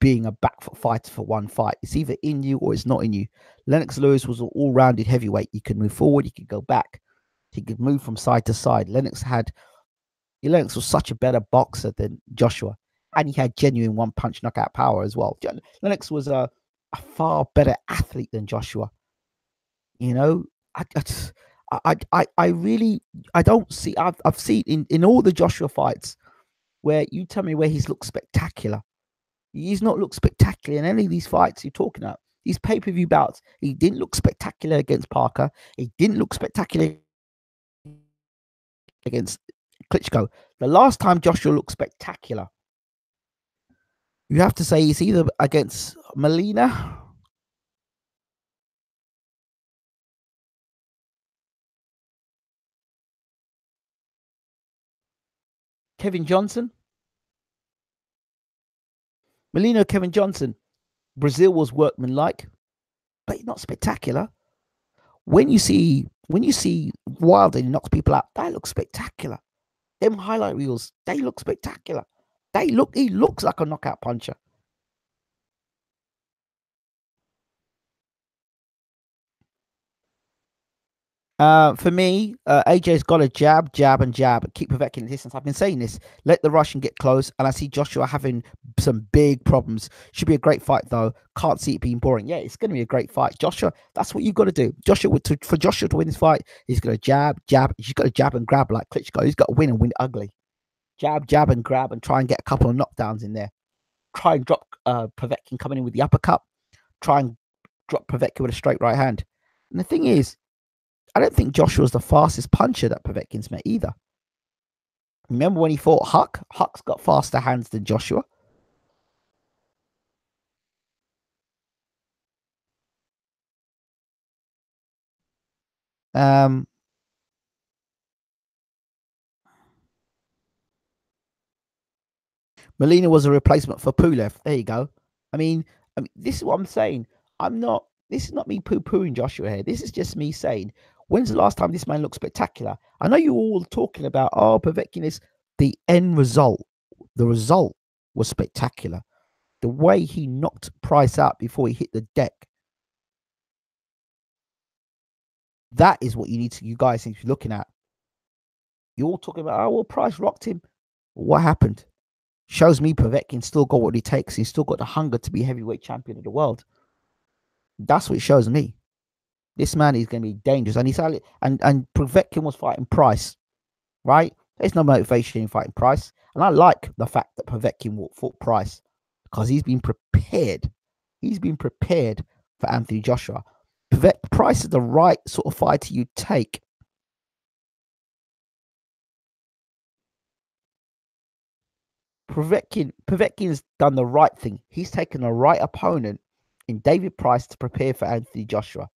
being a back foot fighter for one fight. It's either in you or it's not in you. Lennox Lewis was an all-rounded heavyweight. He could move forward, he could go back, he could move from side to side. Lennox was such a better boxer than Joshua, and he had genuine one-punch knockout power as well. Lennox was a far better athlete than Joshua. You know, I really, I don't see. I've seen in all the Joshua fights where you tell me where he's looked spectacular. He's not looked spectacular in any of these fights you're talking about. These pay-per-view bouts, he didn't look spectacular against Parker. He didn't look spectacular against Klitschko. The last time Joshua looked spectacular, you have to say it's either against Molina, Kevin Johnson. Molina, Kevin Johnson. Brazil was workmanlike, but not spectacular. When you see Wilder knocks people out, that looks spectacular. Them highlight reels, they look spectacular. He looks like a knockout puncher. For me, AJ's got to jab, and keep Povetkin in distance. I've been saying this. Let the Russian get close, and I see Joshua having some big problems. Should be a great fight, though. Can't see it being boring. Yeah, it's going to be a great fight. Joshua, that's what you've got to do. For Joshua to win this fight, he's going to jab. He's got to jab and grab like Klitschko. He's got to win and win ugly. Jab and grab and try and get a couple of knockdowns in there. Try and drop Povetkin coming in with the uppercut. Try and drop Povetkin with a straight right hand. And the thing is, I don't think Joshua's the fastest puncher that Povetkin's met either. Remember when he fought Huck? Huck's got faster hands than Joshua. Molina was a replacement for Pulev. There you go. I mean, this is what I'm saying. This is not me poo-pooing Joshua here. This is just me saying, when's the last time this man looked spectacular? I know you're all talking about, Povetkin is the end result. The result was spectacular. The way he knocked Price out before he hit the deck, that is what you guys need to be looking at. You're all talking about, oh, well, Price rocked him. What happened? Shows me Povetkin still got what he takes. He's still got the hunger to be heavyweight champion of the world. That's what it shows me. This man is going to be dangerous. And Povetkin was fighting Price, right? There's no motivation in fighting Price. And I like the fact that Povetkin fought Price because he's been prepared. He's been prepared for Anthony Joshua. Price is the right sort of fighter you take. Povetkin's done the right thing. He's taken the right opponent in David Price to prepare for Anthony Joshua.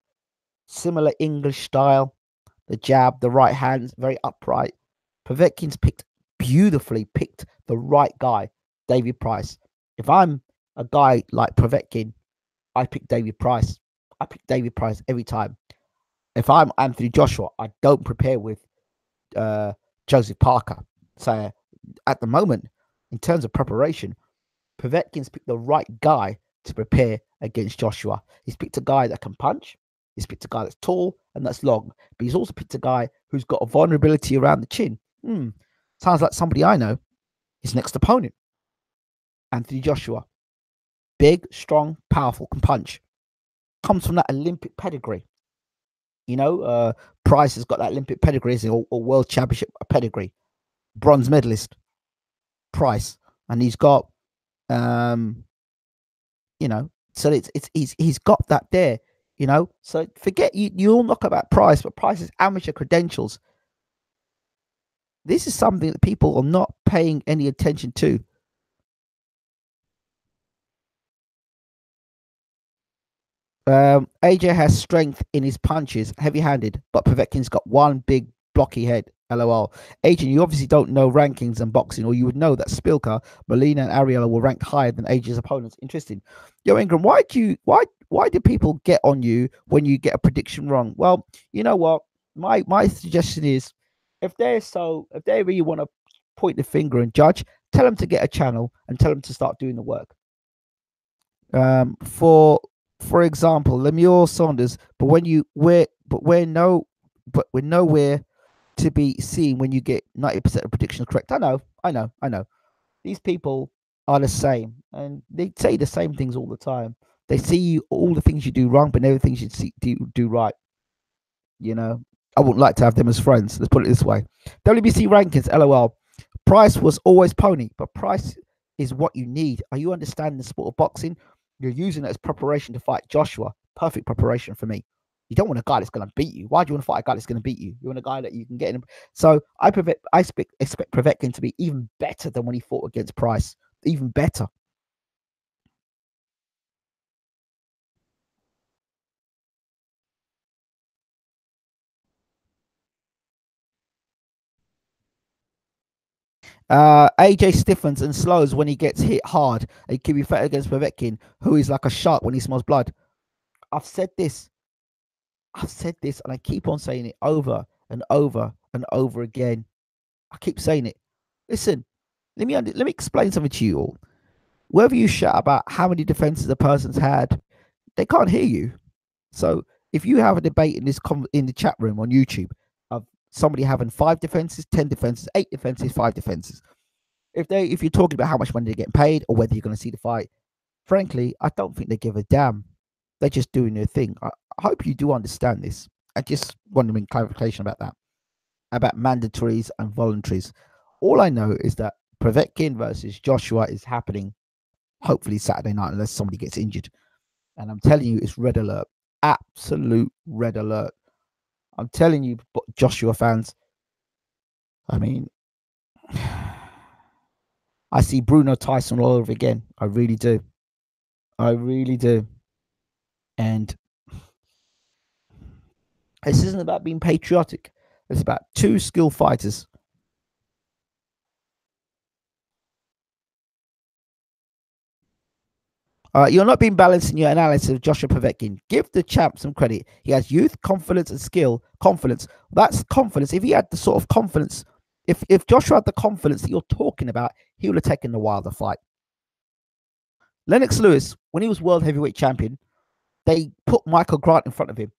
Similar English style, the jab, the right hands, very upright. Povetkin's beautifully picked the right guy, David Price. If I'm a guy like Povetkin, I pick David Price. I pick David Price every time. If I'm Anthony Joshua, I don't prepare with Joseph Parker. So at the moment, in terms of preparation, Povetkin's picked the right guy to prepare against Joshua. He's picked a guy that can punch. He's picked a guy that's tall and that's long. But he's also picked a guy who's got a vulnerability around the chin. Sounds like somebody I know. His next opponent, Anthony Joshua. Big, strong, powerful, can punch. Comes from that Olympic pedigree. You know, Price has got that Olympic pedigree, or World Championship pedigree. Bronze medalist. Price. And he's got, you know, so he's got that there, you know. So forget you all knock about Price, but Price's amateur credentials. This is something that people are not paying any attention to. AJ has strength in his punches, heavy-handed, but Povetkin's got one big blocky head. LOL. AJ, you obviously don't know rankings and boxing, or you would know that Spilka, Molina, and Ariella were ranked higher than AJ's opponents. Interesting. Yo, Ingram, why do people get on you when you get a prediction wrong? Well, you know what? My suggestion is, if they really want to point the finger and judge, tell them to get a channel and tell them to start doing the work. For example, Lemuel Saunders, but we're nowhere to be seen when you get 90% of predictions correct. I know. These people are the same, and they say the same things all the time. They see all the things you do wrong, but never things you do right. You know, I wouldn't like to have them as friends. Let's put it this way. WBC rankings, LOL. Price was always pony, but Price is what you need. Are you understanding the sport of boxing? You're using it as preparation to fight Joshua. Perfect preparation for me. You don't want a guy that's going to beat you. Why do you want to fight a guy that's going to beat you? You want a guy that you can get in. So I expect Povetkin to be even better than when he fought against Price. Even better. AJ stiffens and slows when he gets hit hard. He can be fair against Povetkin, who is like a shark when he smells blood. I've said this, and I keep on saying it over and over and over again. I keep saying it. Listen, let me explain something to you all. Whether you shout about how many defenses a person's had, they can't hear you. So if you have a debate in the chat room on YouTube of somebody having 5 defenses, 10 defenses, 8 defenses, 5 defenses, if you're talking about how much money they're getting paid or whether you're going to see the fight, frankly, I don't think they give a damn. They're just doing their thing. I hope you do understand this. I just want to make clarification about that, about mandatories and voluntaries. All I know is that Povetkin versus Joshua is happening hopefully Saturday night unless somebody gets injured. And I'm telling you, it's red alert. Absolute red alert. I'm telling you, Joshua fans, I mean, I see Bruno Tyson all over again. I really do. I really do. And this isn't about being patriotic. It's about 2 skilled fighters. You're not being balanced in your analysis of Joshua Povetkin. Give the champ some credit. He has youth, confidence, and skill. Confidence. That's confidence. If he had the sort of confidence, if Joshua had the confidence that you're talking about, he would have taken the Wilder fight. Lennox Lewis, when he was world heavyweight champion, they put Michael Grant in front of him.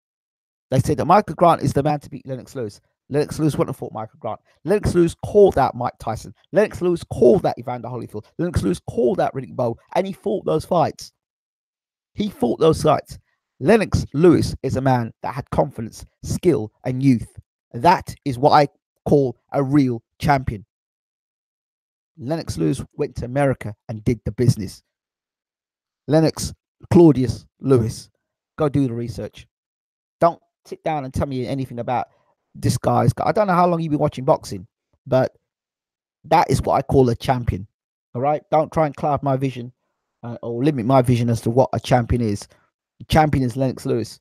They said that Michael Grant is the man to beat Lennox Lewis. Lennox Lewis wouldn't have fought Michael Grant. Lennox Lewis called out Mike Tyson. Lennox Lewis called out Evander Holyfield. Lennox Lewis called out Riddick Bowe, and he fought those fights. He fought those fights. Lennox Lewis is a man that had confidence, skill, and youth. That is what I call a real champion. Lennox Lewis went to America and did the business. Lennox Claudius Lewis, go do the research. Don't sit down and tell me anything about this guy's. I don't know how long you've been watching boxing, but that is what I call a champion. All right, don't try and cloud my vision or limit my vision as to what a champion is. The champion is Lennox Lewis.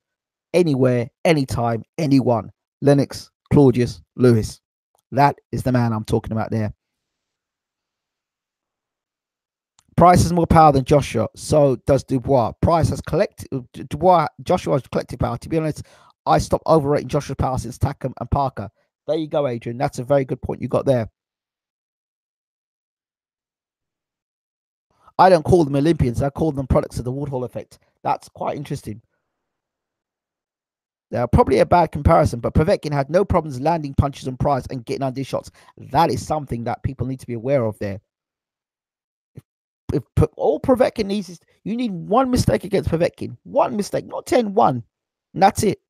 Anywhere, anytime, anyone. Lennox Claudius Lewis. That is the man I'm talking about there. Price has more power than Joshua, so does Dubois. Price has Joshua has collective power. To be honest, I stopped overrating Joshua's power since Takam and Parker. There you go, Adrian. That's a very good point you got there. I don't call them Olympians. I call them products of the Woodhall effect. That's quite interesting. They're probably a bad comparison, but Povetkin had no problems landing punches on Price and getting under shots. That is something that people need to be aware of there. If all Povetkin needs is, you need one mistake against Povetkin. One mistake, not 10, one. And that's it.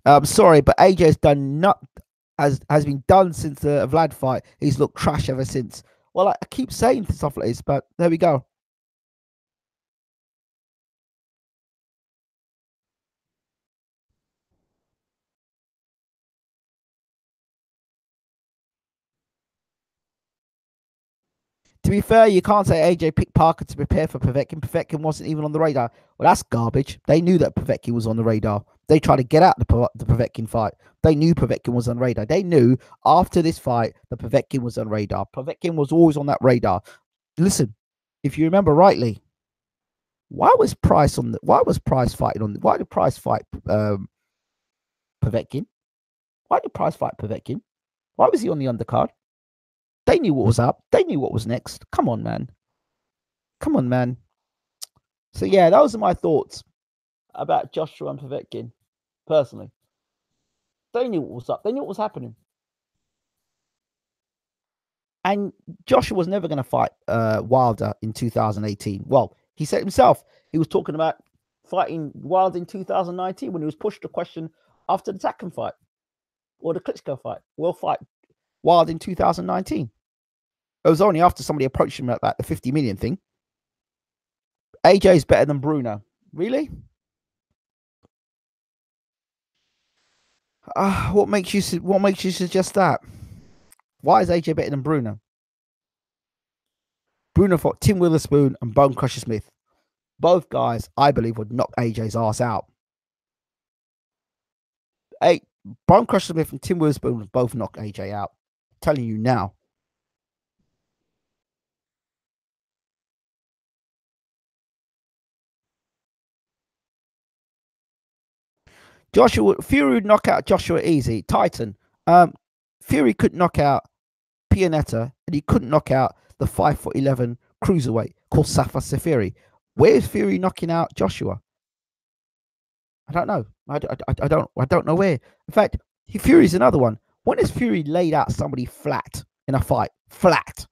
I'm sorry, but AJ has done has been done since the Vlad fight. He's looked trash ever since. Well, I keep saying stuff like this, but there we go. To be fair, you can't say AJ picked Parker to prepare for Povetkin. Povetkin wasn't even on the radar. Well, that's garbage. They knew that Povetkin was on the radar. They tried to get out the Povetkin fight. They knew Povetkin was on radar. They knew after this fight that Povetkin was on radar. Povetkin was always on that radar. Listen, if you remember rightly, why was Price fighting on? Why did Price fight Povetkin? Why did Price fight Povetkin? Why was he on the undercard? They knew what was up. They knew what was next. Come on, man. Come on, man. So, yeah, those are my thoughts about Joshua and Povetkin, personally. They knew what was up. They knew what was happening. And Joshua was never going to fight Wilder in 2018. Well, he said himself, he was talking about fighting Wilder in 2019 when he was pushed to question after the Takam fight or the Klitschko fight. We'll fight Wilder in 2019. It was only after somebody approached him about the 50 million thing. AJ is better than Bruno. Really? What makes you suggest that? Why is AJ better than Bruno? Bruno fought Tim Witherspoon and Bone Crusher Smith. Both guys, I believe, would knock AJ's ass out. Bone Crusher Smith and Tim Witherspoon would both knock AJ out. I'm telling you now. Fury would knock out Joshua easy. Titan. Fury could knock out Pianetta, and he couldn't knock out the 5'11" cruiserweight called Safa Safiri. Where's Fury knocking out Joshua? I don't know. I don't know where. In fact, Fury's another one. When has Fury laid out somebody flat in a fight? Flat.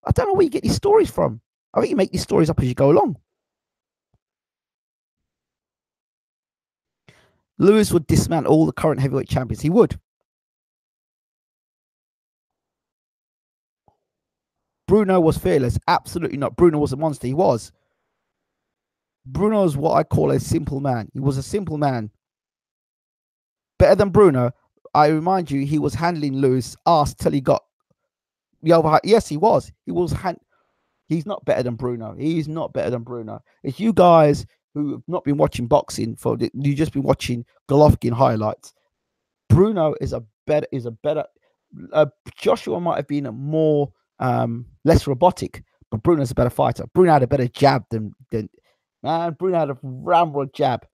I don't know where you get these stories from. I think you make these stories up as you go along. Lewis would dismantle all the current heavyweight champions. He would. Bruno was fearless. Absolutely not. Bruno was a monster. He was. Bruno is what I call a simple man. He was a simple man. Better than Bruno. I remind you, he was handling Lewis' ass till he got the overhand. Yes, he was. He's not better than Bruno. He's not better than Bruno. It's you guys who have not been watching boxing you've just been watching Golovkin highlights. Bruno is a better. Joshua might have been a more less robotic, but Bruno's a better fighter. Bruno had a better jab than Bruno had a ramrod jab.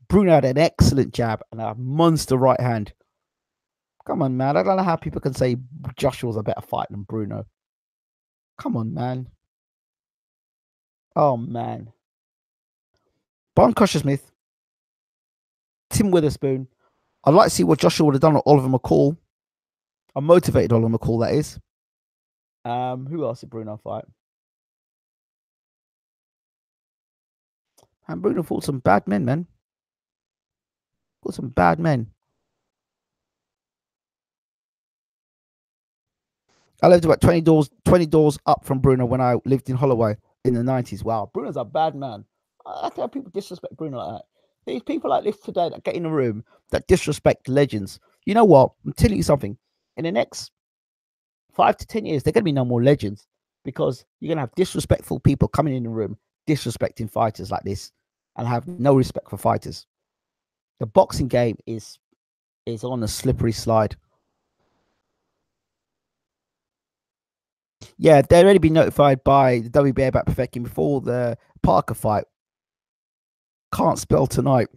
Bruno had an excellent jab and a monster right hand. Come on, man. I don't know how people can say Joshua's a better fight than Bruno. Come on, man. Oh, man. Bron Crusher-Smith, Tim Witherspoon. I'd like to see what Joshua would have done with Oliver McCall. I'm motivated Oliver McCall, that is. Who else did Bruno fight? And Bruno fought some bad men, man. Fought some bad men. I lived about 20 doors up from Bruno when I lived in Holloway in the 90s. Wow, Bruno's a bad man. I think people disrespect Bruno like that. These people like this today that get in a room that disrespect legends. You know what? I'm telling you something. In the next 5 to 10 years, there are going to be no more legends because you're going to have disrespectful people coming in the room, disrespecting fighters like this and have no respect for fighters. The boxing game is on a slippery slide. Yeah, they'd already been notified by the WBA about Povetkin before the Parker fight. Can't spell tonight.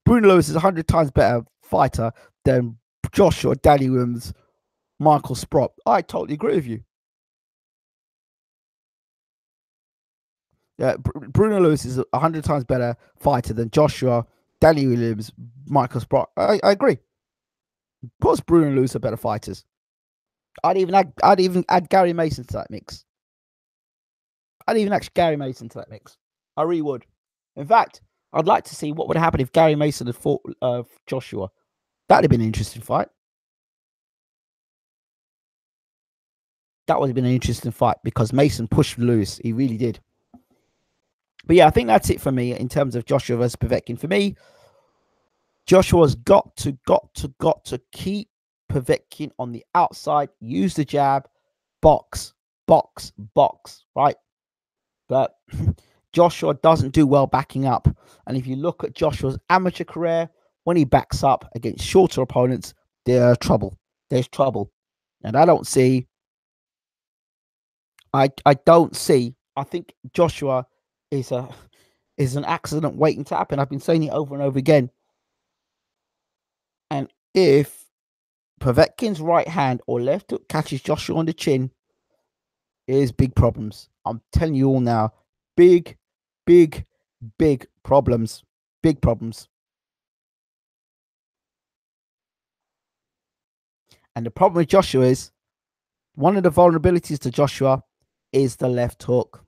Bruno Lewis is 100 times better fighter than Joshua, Danny Williams, Michael Sprott. I totally agree with you. Yeah, Bruno Lewis is 100 times better fighter than Joshua, Danny Williams, Michael Sprott. I agree. Of course, Bruno Lewis are better fighters. I'd even add Gary Mason to that mix. I'd even add Gary Mason to that mix. I really would. In fact, I'd like to see what would happen if Gary Mason had fought Joshua. That'd have been an interesting fight. That would have been an interesting fight because Mason pushed Lewis. He really did. But yeah, I think that's it for me in terms of Joshua versus Povetkin. For me, Joshua's got to keep Povetkin on the outside, use the jab, box, right? But Joshua doesn't do well backing up. And if you look at Joshua's amateur career, when he backs up against shorter opponents, there's trouble. There's trouble. And I don't see, I think Joshua is an accident waiting to happen. I've been saying it over and over again. And if Povetkin's right hand or left hook catches Joshua on the chin, is big problems. I'm telling you all now. Big problems. Big problems. And the problem with Joshua is, one of the vulnerabilities to Joshua is the left hook.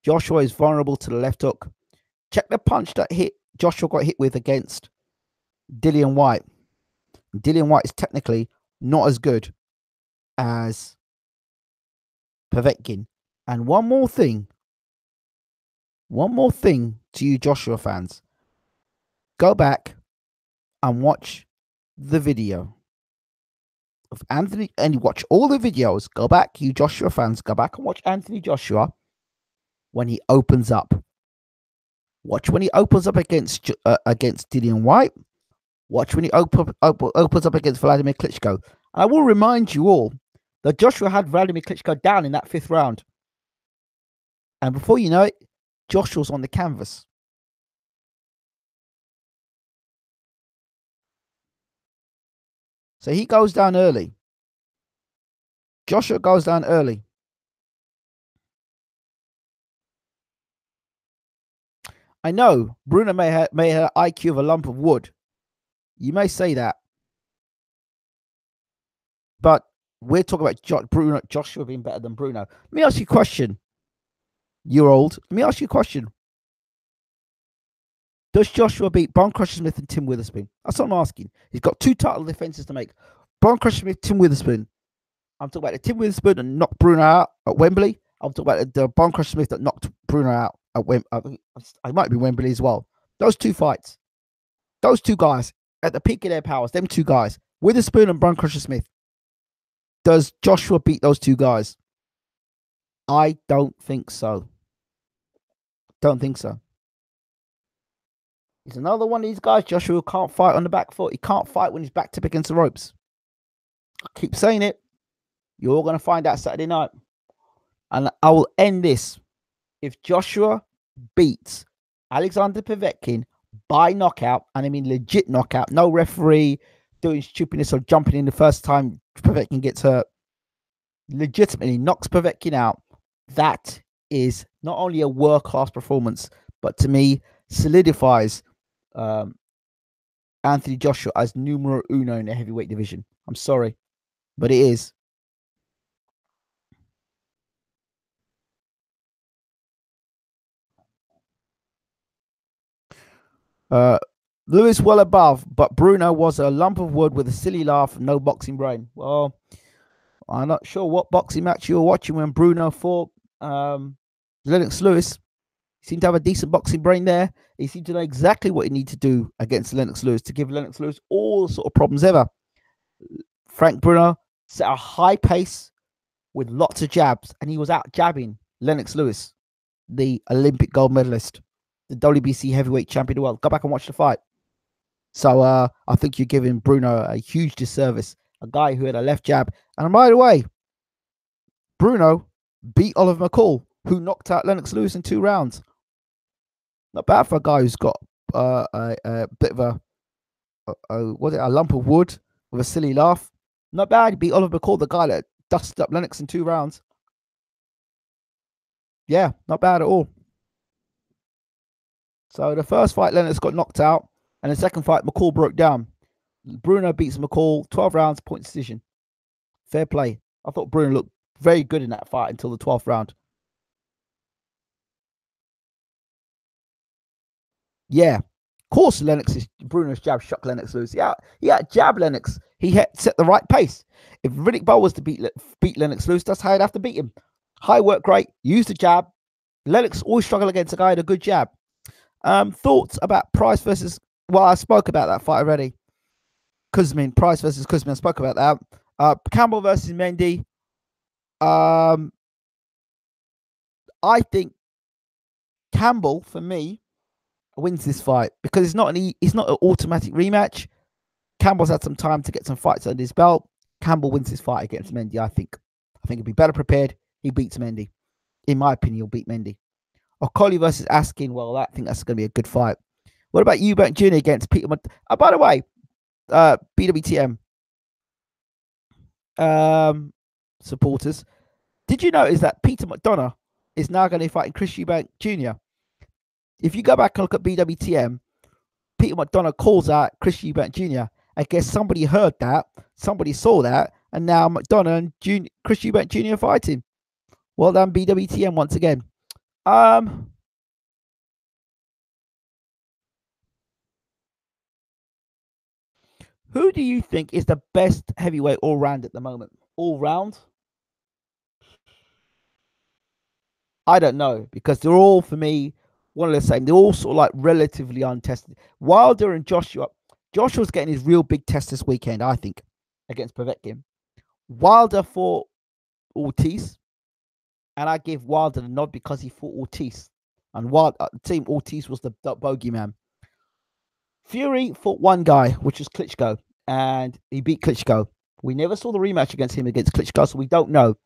Joshua is vulnerable to the left hook. Check the punch that Joshua got hit with against Dillian Whyte. Dillian Whyte is technically not as good as Povetkin. And one more thing to you Joshua fans. Go back and watch the video of Anthony, and watch all the videos. Go back, you Joshua fans, go back and watch Anthony Joshua when he opens up. Watch when he opens up against Dillian Whyte. Watch when he opens up against Vladimir Klitschko. I will remind you all that Joshua had Vladimir Klitschko down in that 5th round. And before you know it, Joshua's on the canvas. So he goes down early. Joshua goes down early. I know Bruno may have an IQ of a lump of wood. You may say that. But we're talking about Joshua being better than Bruno. Let me ask you a question. You're old. Let me ask you a question. Does Joshua beat Bron Crusher-Smith and Tim Witherspoon? That's what I'm asking. He's got 2 title defenses to make. Bron Crusher-Smith, Tim Witherspoon. I'm talking about the Tim Witherspoon that knocked Bruno out at Wembley. I'm talking about the Bron Crusher-Smith that knocked Bruno out at Wembley. I might be Wembley as well. Those 2 fights. Those 2 guys at the peak of their powers. Them 2 guys. Witherspoon and Bron Crusher-Smith. Does Joshua beat those 2 guys? I don't think so. Don't think so. He's another one of these guys, Joshua, can't fight on the back foot. He can't fight when he's backed up against the ropes. I keep saying it. You're all going to find out Saturday night. And I will end this. If Joshua beats Alexander Povetkin by knockout, and I mean legit knockout. No referee doing stupidness or jumping in the first time Povetkin gets hurt. Legitimately knocks Povetkin out. That is not only a world-class performance, but to me solidifies Anthony Joshua as numero uno in the heavyweight division. I'm sorry, but it is. Lewis well above, but Bruno was a lump of wood with a silly laugh, no boxing brain. Well, I'm not sure what boxing match you were watching when Bruno fought Lennox Lewis. He seemed to have a decent boxing brain there. He seemed to know exactly what he needed to do against Lennox Lewis to give Lennox Lewis all the sort of problems ever. Frank Bruno set a high pace with lots of jabs, and he was out jabbing Lennox Lewis, the Olympic gold medalist, the WBC heavyweight champion of the world. Go back and watch the fight. So I think you're giving Bruno a huge disservice. A guy who had a left jab. And by the way, Bruno beat Oliver McCall, who knocked out Lennox Lewis in 2 rounds. Not bad for a guy who's got a bit of a lump of wood with a silly laugh. Not bad. He beat Oliver McCall, the guy that dusted up Lennox in 2 rounds. Yeah, not bad at all. So the first fight, Lennox got knocked out. And the second fight, McCall broke down. Bruno beats McCall, 12 rounds, point decision. Fair play. I thought Bruno looked very good in that fight until the 12th round. Yeah. Of course, Bruno's jab shocked Lennox Lewis. Yeah, he had jab Lennox. He had set the right pace. If Riddick Bowe was to beat Lennox Lewis, that's how he'd have to beat him. High work rate, use the jab. Lennox always struggled against a guy with a good jab. Thoughts about Price versus... Well, I spoke about that fight already. Price versus Kuzmin. I spoke about that. Campbell versus Mendy. I think Campbell, for me, wins this fight because it's not an automatic rematch. Campbell's had some time to get some fights under his belt. Campbell wins this fight against Mendy, I think. I think he'll be better prepared. He beats Mendy. In my opinion, he'll beat Mendy. Okoli versus Askin. Well, I think that's going to be a good fight. What about Eubank Jr. against Peter? By the way, BWTM supporters, did you notice that Peter McDonough is now going to be fighting Chris Eubank Jr.? If you go back and look at BWTM, Peter McDonough calls out Chris Eubank Jr. I guess somebody heard that, somebody saw that, and now McDonough and Chris Eubank Jr. are fighting. Well done, BWTM, once again. Who do you think is the best heavyweight all round at the moment? All round? I don't know, because they're all, for me, one of the same. They're all sort of like relatively untested. Wilder and Joshua. Joshua's getting his real big test this weekend, I think, against Povetkin. Wilder fought Ortiz, and I give Wilder the nod because he fought Ortiz. And team Ortiz was the bogeyman. Fury fought one guy, which was Klitschko, and he beat Klitschko. We never saw the rematch against him against Klitschko, so we don't know.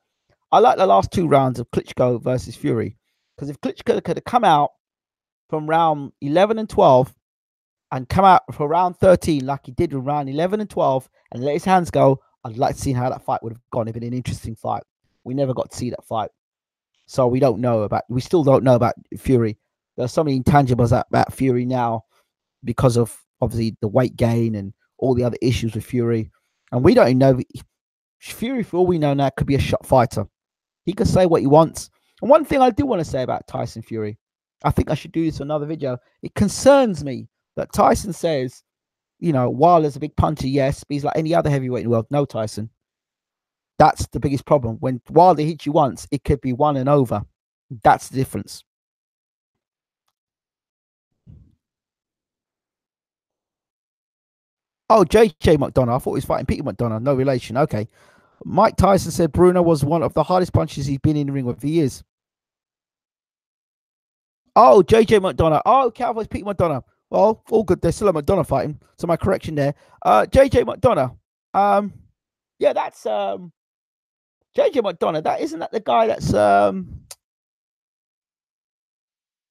I like the last 2 rounds of Klitschko versus Fury, because if Klitschko could have come out from round 11 and 12 and come out for round 13 like he did in round 11 and 12 and let his hands go, I'd like to see how that fight would have gone. It'd been an interesting fight. We never got to see that fight. So we still don't know about Fury. There's so many intangibles about Fury now because of obviously the weight gain and all the other issues with Fury. And we don't even know. Fury, for all we know now, could be a shot fighter. He can say what he wants. And one thing I do want to say about Tyson Fury, I think I should do this for another video. It concerns me that Tyson says, Wilder's a big puncher, yes, but he's like any other heavyweight in the world. No, Tyson. That's the biggest problem. When Wilder hits you once, it could be 1 and over. That's the difference. Oh, JJ McDonough. I thought he was fighting Peter McDonough. No relation. Okay. Mike Tyson said Bruno was one of the hardest punches he's been in the ring with for years. Oh, JJ McDonough. Oh, Cowboys Peter McDonough. Well, all good. There's still a McDonough fighting. So my correction there. JJ McDonough. Yeah, that's JJ McDonough. Isn't that the guy that's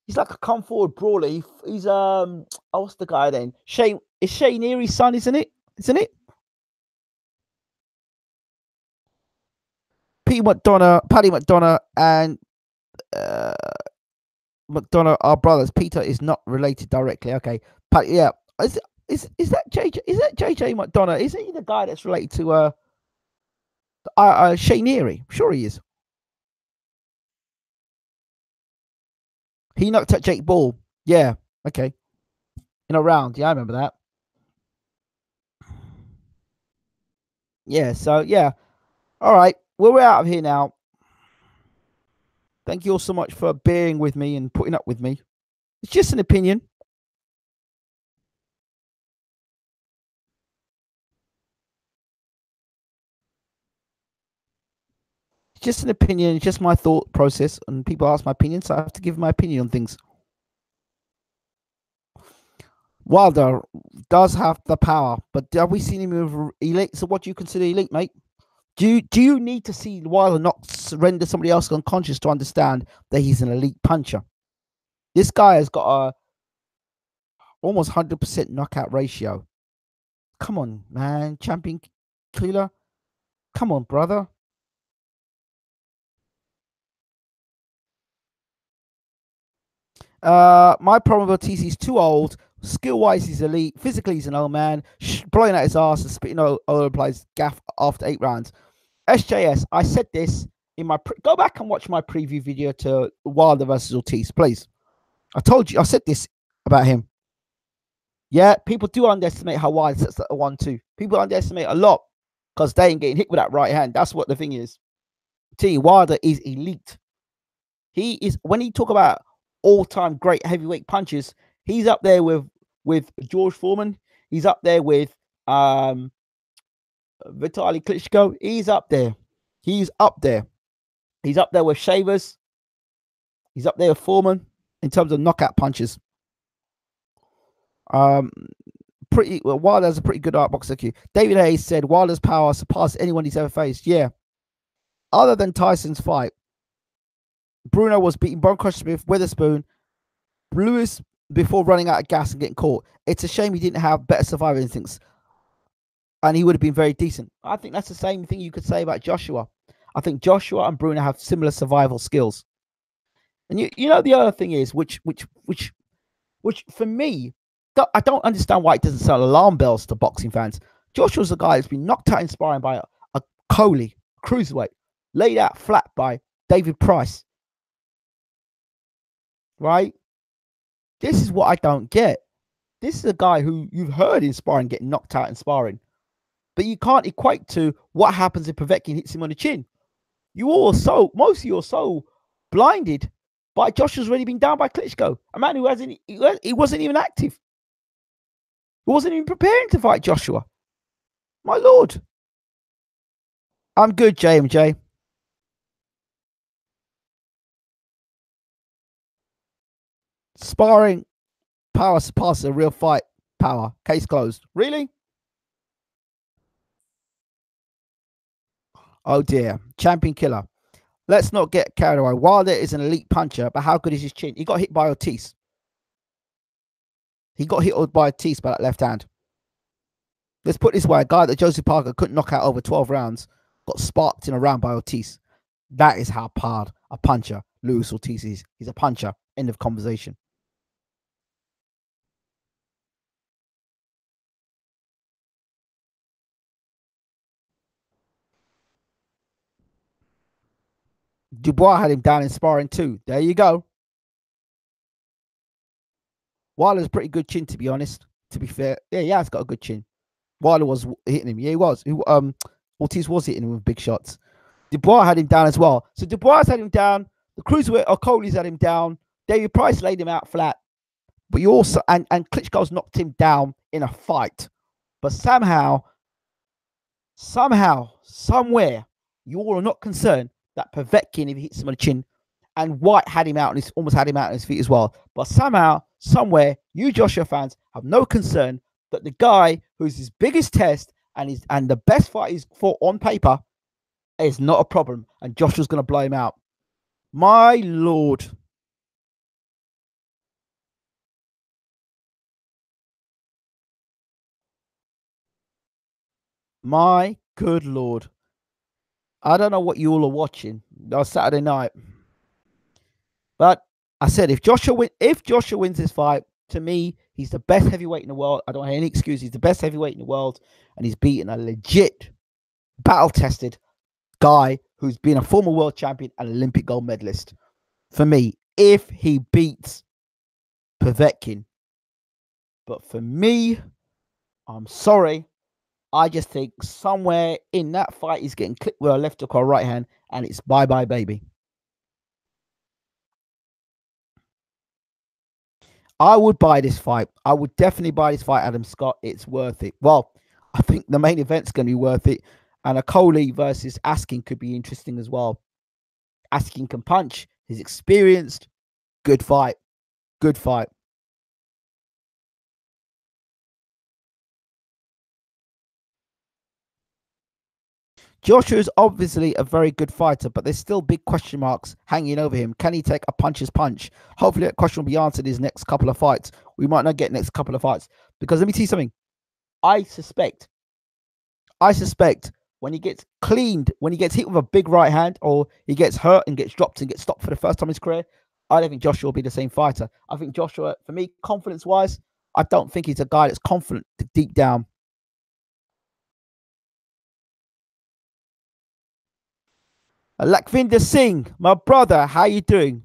He's like a come forward brawler. He's oh, what's the guy then? Shane. It's Shane Erie's son, isn't it? Isn't it? Paddy McDonough, and McDonough are brothers. Peter is not related directly. Okay, but yeah, is that JJ? Is that JJ McDonough? Is he the guy that's related to Shane Erie? I'm sure he is. He knocked out Jake Ball. Yeah. Okay. In a round. Yeah, I remember that. Yeah. So yeah. All right. Well, we're out of here now. Thank you all so much for bearing with me and putting up with me. It's just an opinion. It's just an opinion. It's just my thought process. And people ask my opinion, so I have to give my opinion on things. Wilder does have the power, but have we seen him with elite? So what do you consider elite, mate? Do you need to see Wilder not render somebody else unconscious to understand that he's an elite puncher? This guy has got a almost 100% knockout ratio. Come on, man. Champion killer. Come on, brother. My problem with Ortiz, he's too old. Skill-wise, he's elite. Physically, he's an old man. Blowing out his ass and spitting all over the place. Gaff after 8 rounds. SJS, I said this in my... Go back and watch my preview video to Wilder versus Ortiz, please. I told you, I said this about him. Yeah, people do underestimate how Wilder sets that 1-2. People underestimate a lot because they ain't getting hit with that right hand. That's what the thing is. T. Wilder is elite. He is, when he talk about all-time great heavyweight punches, he's up there with George Foreman. He's up there with Vitaly Klitschko. He's up there. He's up there. He's up there with Shavers. He's up there with Foreman in terms of knockout punches. Wilder's a pretty good art boxer. David Hayes said Wilder's power surpasses anyone he's ever faced. Yeah. Other than Tyson's fight, Bruno was beating Bone Smith, Witherspoon, Lewis before running out of gas and getting caught. It's a shame he didn't have better survival instincts, and he would have been very decent. I think that's the same thing you could say about Joshua. I think Joshua and Bruno have similar survival skills. And you know the other thing is, which for me, I don't understand why it doesn't sell alarm bells to boxing fans. Joshua's a guy that's been knocked out in sparring by a Coley, cruiserweight, laid out flat by David Price. Right? This is what I don't get. This is a guy who you've heard in sparring getting knocked out in sparring, but you can't equate to what happens if Povetkin hits him on the chin. Most of you are so blinded by Joshua's already been down by Klitschko, a man who he wasn't even active. He wasn't even preparing to fight Joshua. My lord. I'm good, JMJ. Sparring power surpasses a real fight power. Case closed. Really? Oh dear. Champion killer. Let's not get carried away. Wilder is an elite puncher, but how good is his chin? He got hit by Ortiz. He got hit by Ortiz by that left hand. Let's put it this way. A guy that Joseph Parker couldn't knock out over 12 rounds got sparked in a round by Ortiz. That is how hard a puncher Luis Ortiz is. He's a puncher. End of conversation. Dubois had him down in sparring too. There you go. Wilder's a pretty good chin, to be honest. To be fair, yeah, he has got a good chin. Wilder was hitting him. Yeah, he was. Ortiz was hitting him with big shots. Dubois had him down as well. So Dubois had him down. The cruiserweight or Coley's had him down. David Price laid him out flat. But you also and Klitschko's knocked him down in a fight. But somehow, somewhere, you all are not concerned that Povetkin, if he hits him on the chin, and White had him out and almost had him out on his feet as well. But somehow, somewhere, you Joshua fans have no concern that the guy who's his biggest test and the best fight he's fought on paper is not a problem, and Joshua's going to blow him out. My lord. My good Lord. I don't know what you all are watching on Saturday night, but I said if Joshua wins this fight, to me, he's the best heavyweight in the world. I don't have any excuse. He's the best heavyweight in the world, and he's beaten a legit, battle-tested guy who's been a former world champion and Olympic gold medalist. For me, if he beats Povetkin, but for me, I'm sorry. I just think somewhere in that fight he's getting clipped with a left hook or right hand, and it's bye-bye, baby. I would buy this fight. I would definitely buy this fight, Adam Scott. It's worth it. Well, I think the main event's going to be worth it. And a Coley versus Askin could be interesting as well. Askin can punch. He's experienced. Good fight. Good fight. Joshua is obviously a very good fighter, but there's still big question marks hanging over him. Can he take a puncher's punch? Hopefully that question will be answered in his next couple of fights. We might not get next couple of fights. Because let me tell you something. I suspect when he gets cleaned, when he gets hit with a big right hand, or he gets hurt and gets dropped and gets stopped for the first time in his career, I don't think Joshua will be the same fighter. I think Joshua, for me, confidence-wise, I don't think he's a guy that's confident deep down. Lakvinder Singh, my brother, how you doing?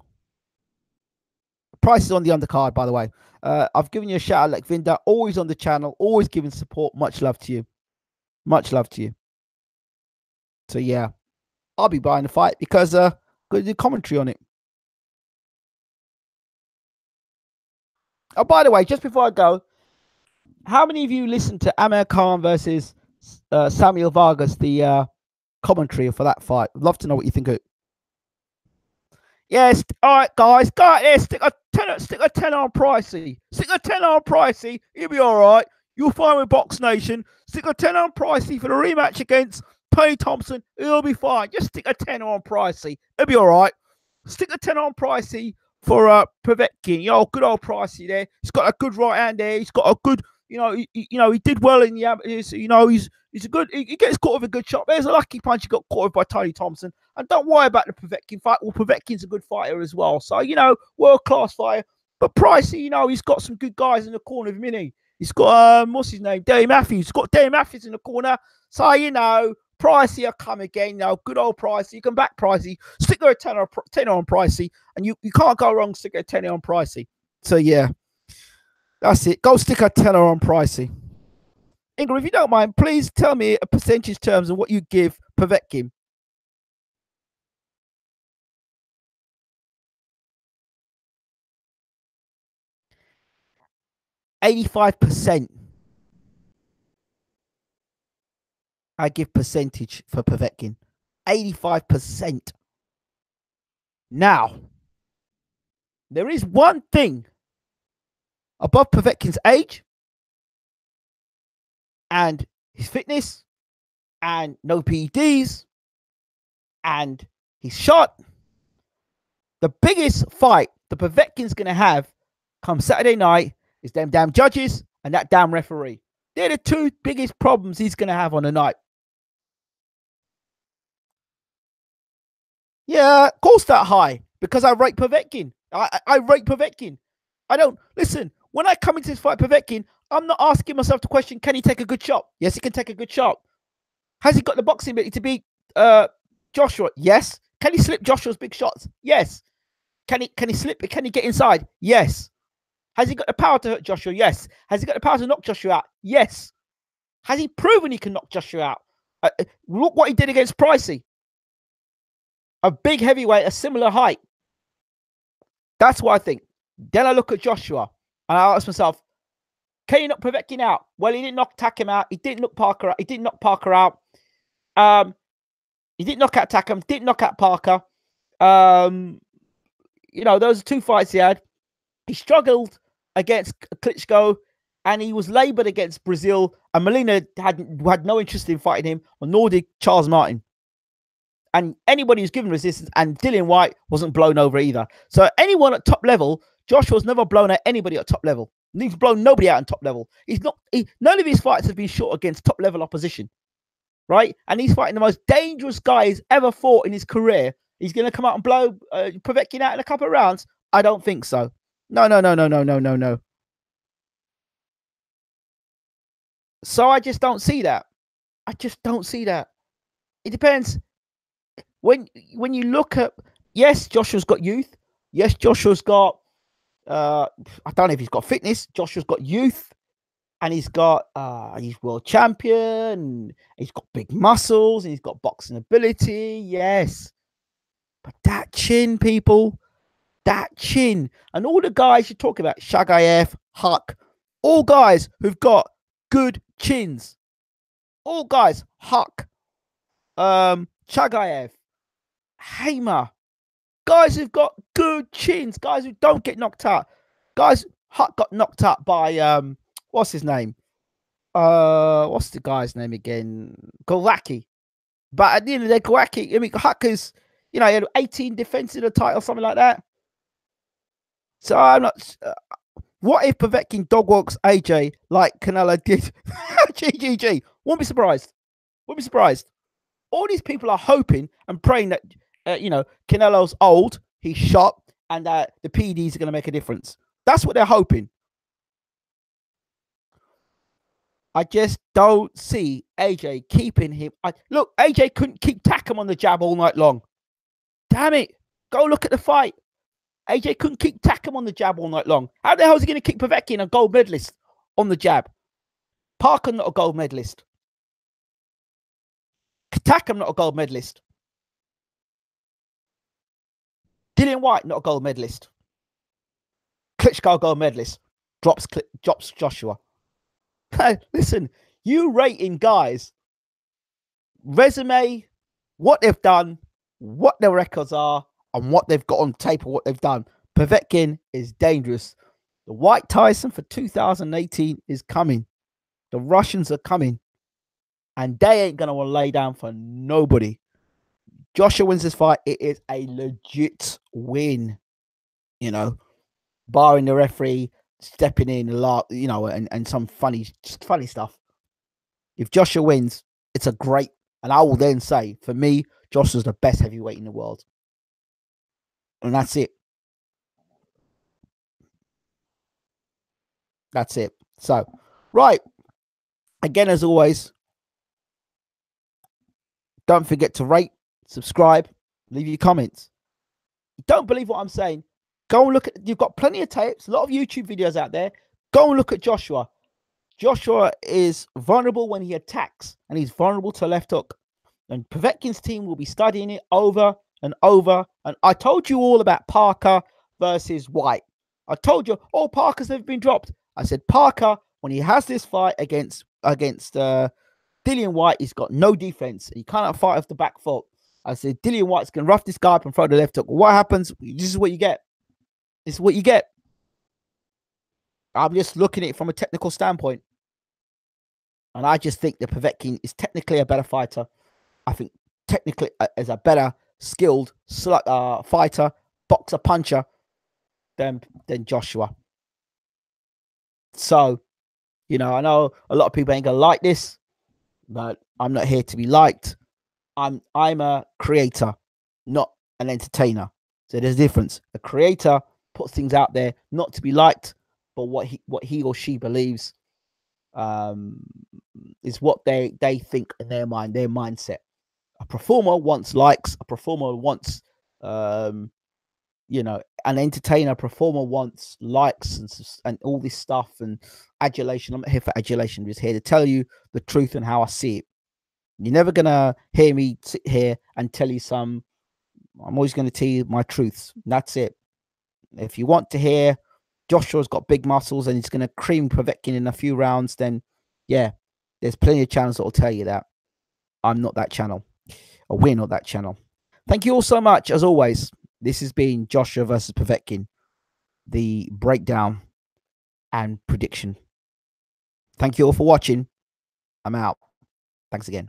Price is on the undercard, by the way. I've given you a shout out, Lakvinder. Always on the channel, always giving support. Much love to you. Much love to you. So yeah, I'll be buying the fight because going to do commentary on it. Oh, by the way, just before I go, how many of you listened to Amir Khan versus Samuel Vargas, the commentary for that fight? I'd love to know what you think of it. Yes, all right, guys, go out there, stick a 10 on Pricey. Stick a 10 on Pricey, you'll be all right. You'll find with Box Nation. Stick a 10 on Pricey for the rematch against Tony Thompson. It'll be fine. Just stick a 10 on Pricey. It'll be all right. Stick a 10 on Pricey for Povetkin. You know, good old Pricey there. He's got a good right hand there. He's got a good, he did well in the amateurs. He's a good. He gets caught with a good shot. There's a lucky punch he got caught with by Tony Thompson. And don't worry about the Povetkin fight. Well, Povetkin's a good fighter as well. So, world class fighter. But Pricey, he's got some good guys in the corner of him, innit? He's got what's his name? Dave Matthews. He's got Dave Matthews in the corner. So, Pricey will come again. Good old Pricey. You can back Pricey. Stick her a 10 on Pricey. And you can't go wrong stick a 10 on Pricey. So, yeah. That's it. Go stick a 10 on Pricey. Ingrid, if you don't mind, please tell me a percentage terms of what you give Povetkin. 85%. I give percentage for Povetkin. 85%. Now, there is one thing above Povetkin's age and his fitness and no PEDs and his shot. The biggest fight the Povetkin's going to have come Saturday night is them damn judges and that damn referee. They're the two biggest problems he's going to have on the night. Yeah, of course that high, because I rate Povetkin. I rate Povetkin. I don't, listen, when I come into this fight, Povetkin, I'm not asking myself the question, can he take a good shot? Yes, he can take a good shot. Has he got the boxing ability to beat Joshua? Yes. Can he slip Joshua's big shots? Yes. Can he slip? Can he get inside? Yes. Has he got the power to hurt Joshua? Yes. Has he got the power to knock Joshua out? Yes. Has he proven he can knock Joshua out? Look what he did against Pricey. A big heavyweight, a similar height. That's what I think. Then I look at Joshua and I ask myself, can he knock Povetkin out? Well, he didn't knock Takam out. He didn't knock Parker out. He didn't knock Parker out. He didn't knock out Takam. Didn't knock out Parker. Those are two fights he had. He struggled against Klitschko and he was laboured against Brazil. And Molina had no interest in fighting him, nor did Charles Martin. And anybody who's given resistance, and Dillian White wasn't blown over either. So anyone at top level, Joshua's never blown at anybody at top level. He's blown nobody out on top level. None of his fights have been short against top level opposition. right? And he's fighting the most dangerous guy he's ever fought in his career. He's going to come out and blow Povetkin out in a couple of rounds? I don't think so. No, no, no, no, no, no, no, no. So I just don't see that. I just don't see that. It depends. When you look at, yes, Joshua's got youth. Yes, Joshua's got, I don't know if he's got fitness. Joshua's got youth. And he's world champion. He's got big muscles. And he's got boxing ability. Yes. But that chin, people, that chin. And all the guys you talk about, Shagayev, Huck, all guys who've got good chins. All guys, Huck, Shagayev, Hamer, guys who've got good chins, guys who don't get knocked out. Guys, Huck got knocked out by, what's his name? What's the guy's name again? Glowacki. But at the end of the day, Glowacki, I mean, Huck is, he had 18 defenses of the title, something like that. So I'm not. What if Povetkin dog walks AJ like Canelo did? GGG. Won't be surprised. Won't be surprised. All these people are hoping and praying that, Canelo's old, he's shot, and that the PDs are going to make a difference. That's what they're hoping. I just don't see AJ keeping him. Look, AJ couldn't keep Takam on the jab all night long. Damn it. Go look at the fight. AJ couldn't keep Takam on the jab all night long. How the hell is he going to keep Povetkin, a gold medalist, on the jab? Parker, not a gold medalist. Takam, not a gold medalist. Dillian White, not a gold medalist. Klitschko, gold medalist. Drops Joshua. Listen, you rating guys, resume, what they've done, what their records are, and what they've got on tape or what they've done. Povetkin is dangerous. The White Tyson for 2018 is coming. The Russians are coming. And they ain't going to want to lay down for nobody. Joshua wins this fight. It is a legit win. Barring the referee stepping in a lot, and some funny stuff. If Joshua wins, it's a great, and I will then say, for me, Joshua's the best heavyweight in the world. And that's it. That's it. So, right. Again, as always, don't forget to rate, subscribe, leave your comments. You don't believe what I'm saying? Go and look at, you've got plenty of tapes, a lot of YouTube videos out there. Go and look at Joshua. Joshua is vulnerable when he attacks, and he's vulnerable to left hook. And Povetkin's team will be studying it over and over. And I told you all about Parker versus White. I told you, Parker's never been dropped. I said, Parker, when he has this fight against Dillian White, he's got no defense. He cannot fight off the back foot. I said, Dillian White's going to rough this guy up and throw the left hook. What happens? This is what you get. This is what you get. I'm just looking at it from a technical standpoint. And I just think that Povetkin is technically a better fighter. I think technically is a better skilled fighter, boxer, puncher than Joshua. So, I know a lot of people ain't going to like this, but I'm not here to be liked. I'm a creator, not an entertainer. So there's a difference. A creator puts things out there not to be liked, but what he or she believes is what they think in their mind, their mindset. A performer wants likes. A performer wants, an entertainer. A performer wants likes and all this stuff and adulation. I'm not here for adulation. I'm just here to tell you the truth and how I see it. You're never going to hear me sit here and tell you I'm always going to tell you my truths. That's it. If you want to hear Joshua's got big muscles and he's going to cream Povetkin in a few rounds, then yeah, there's plenty of channels that will tell you that. I'm not that channel. Or we're not that channel. Thank you all so much. As always, this has been Joshua versus Povetkin, the breakdown and prediction. Thank you all for watching. I'm out. Thanks again.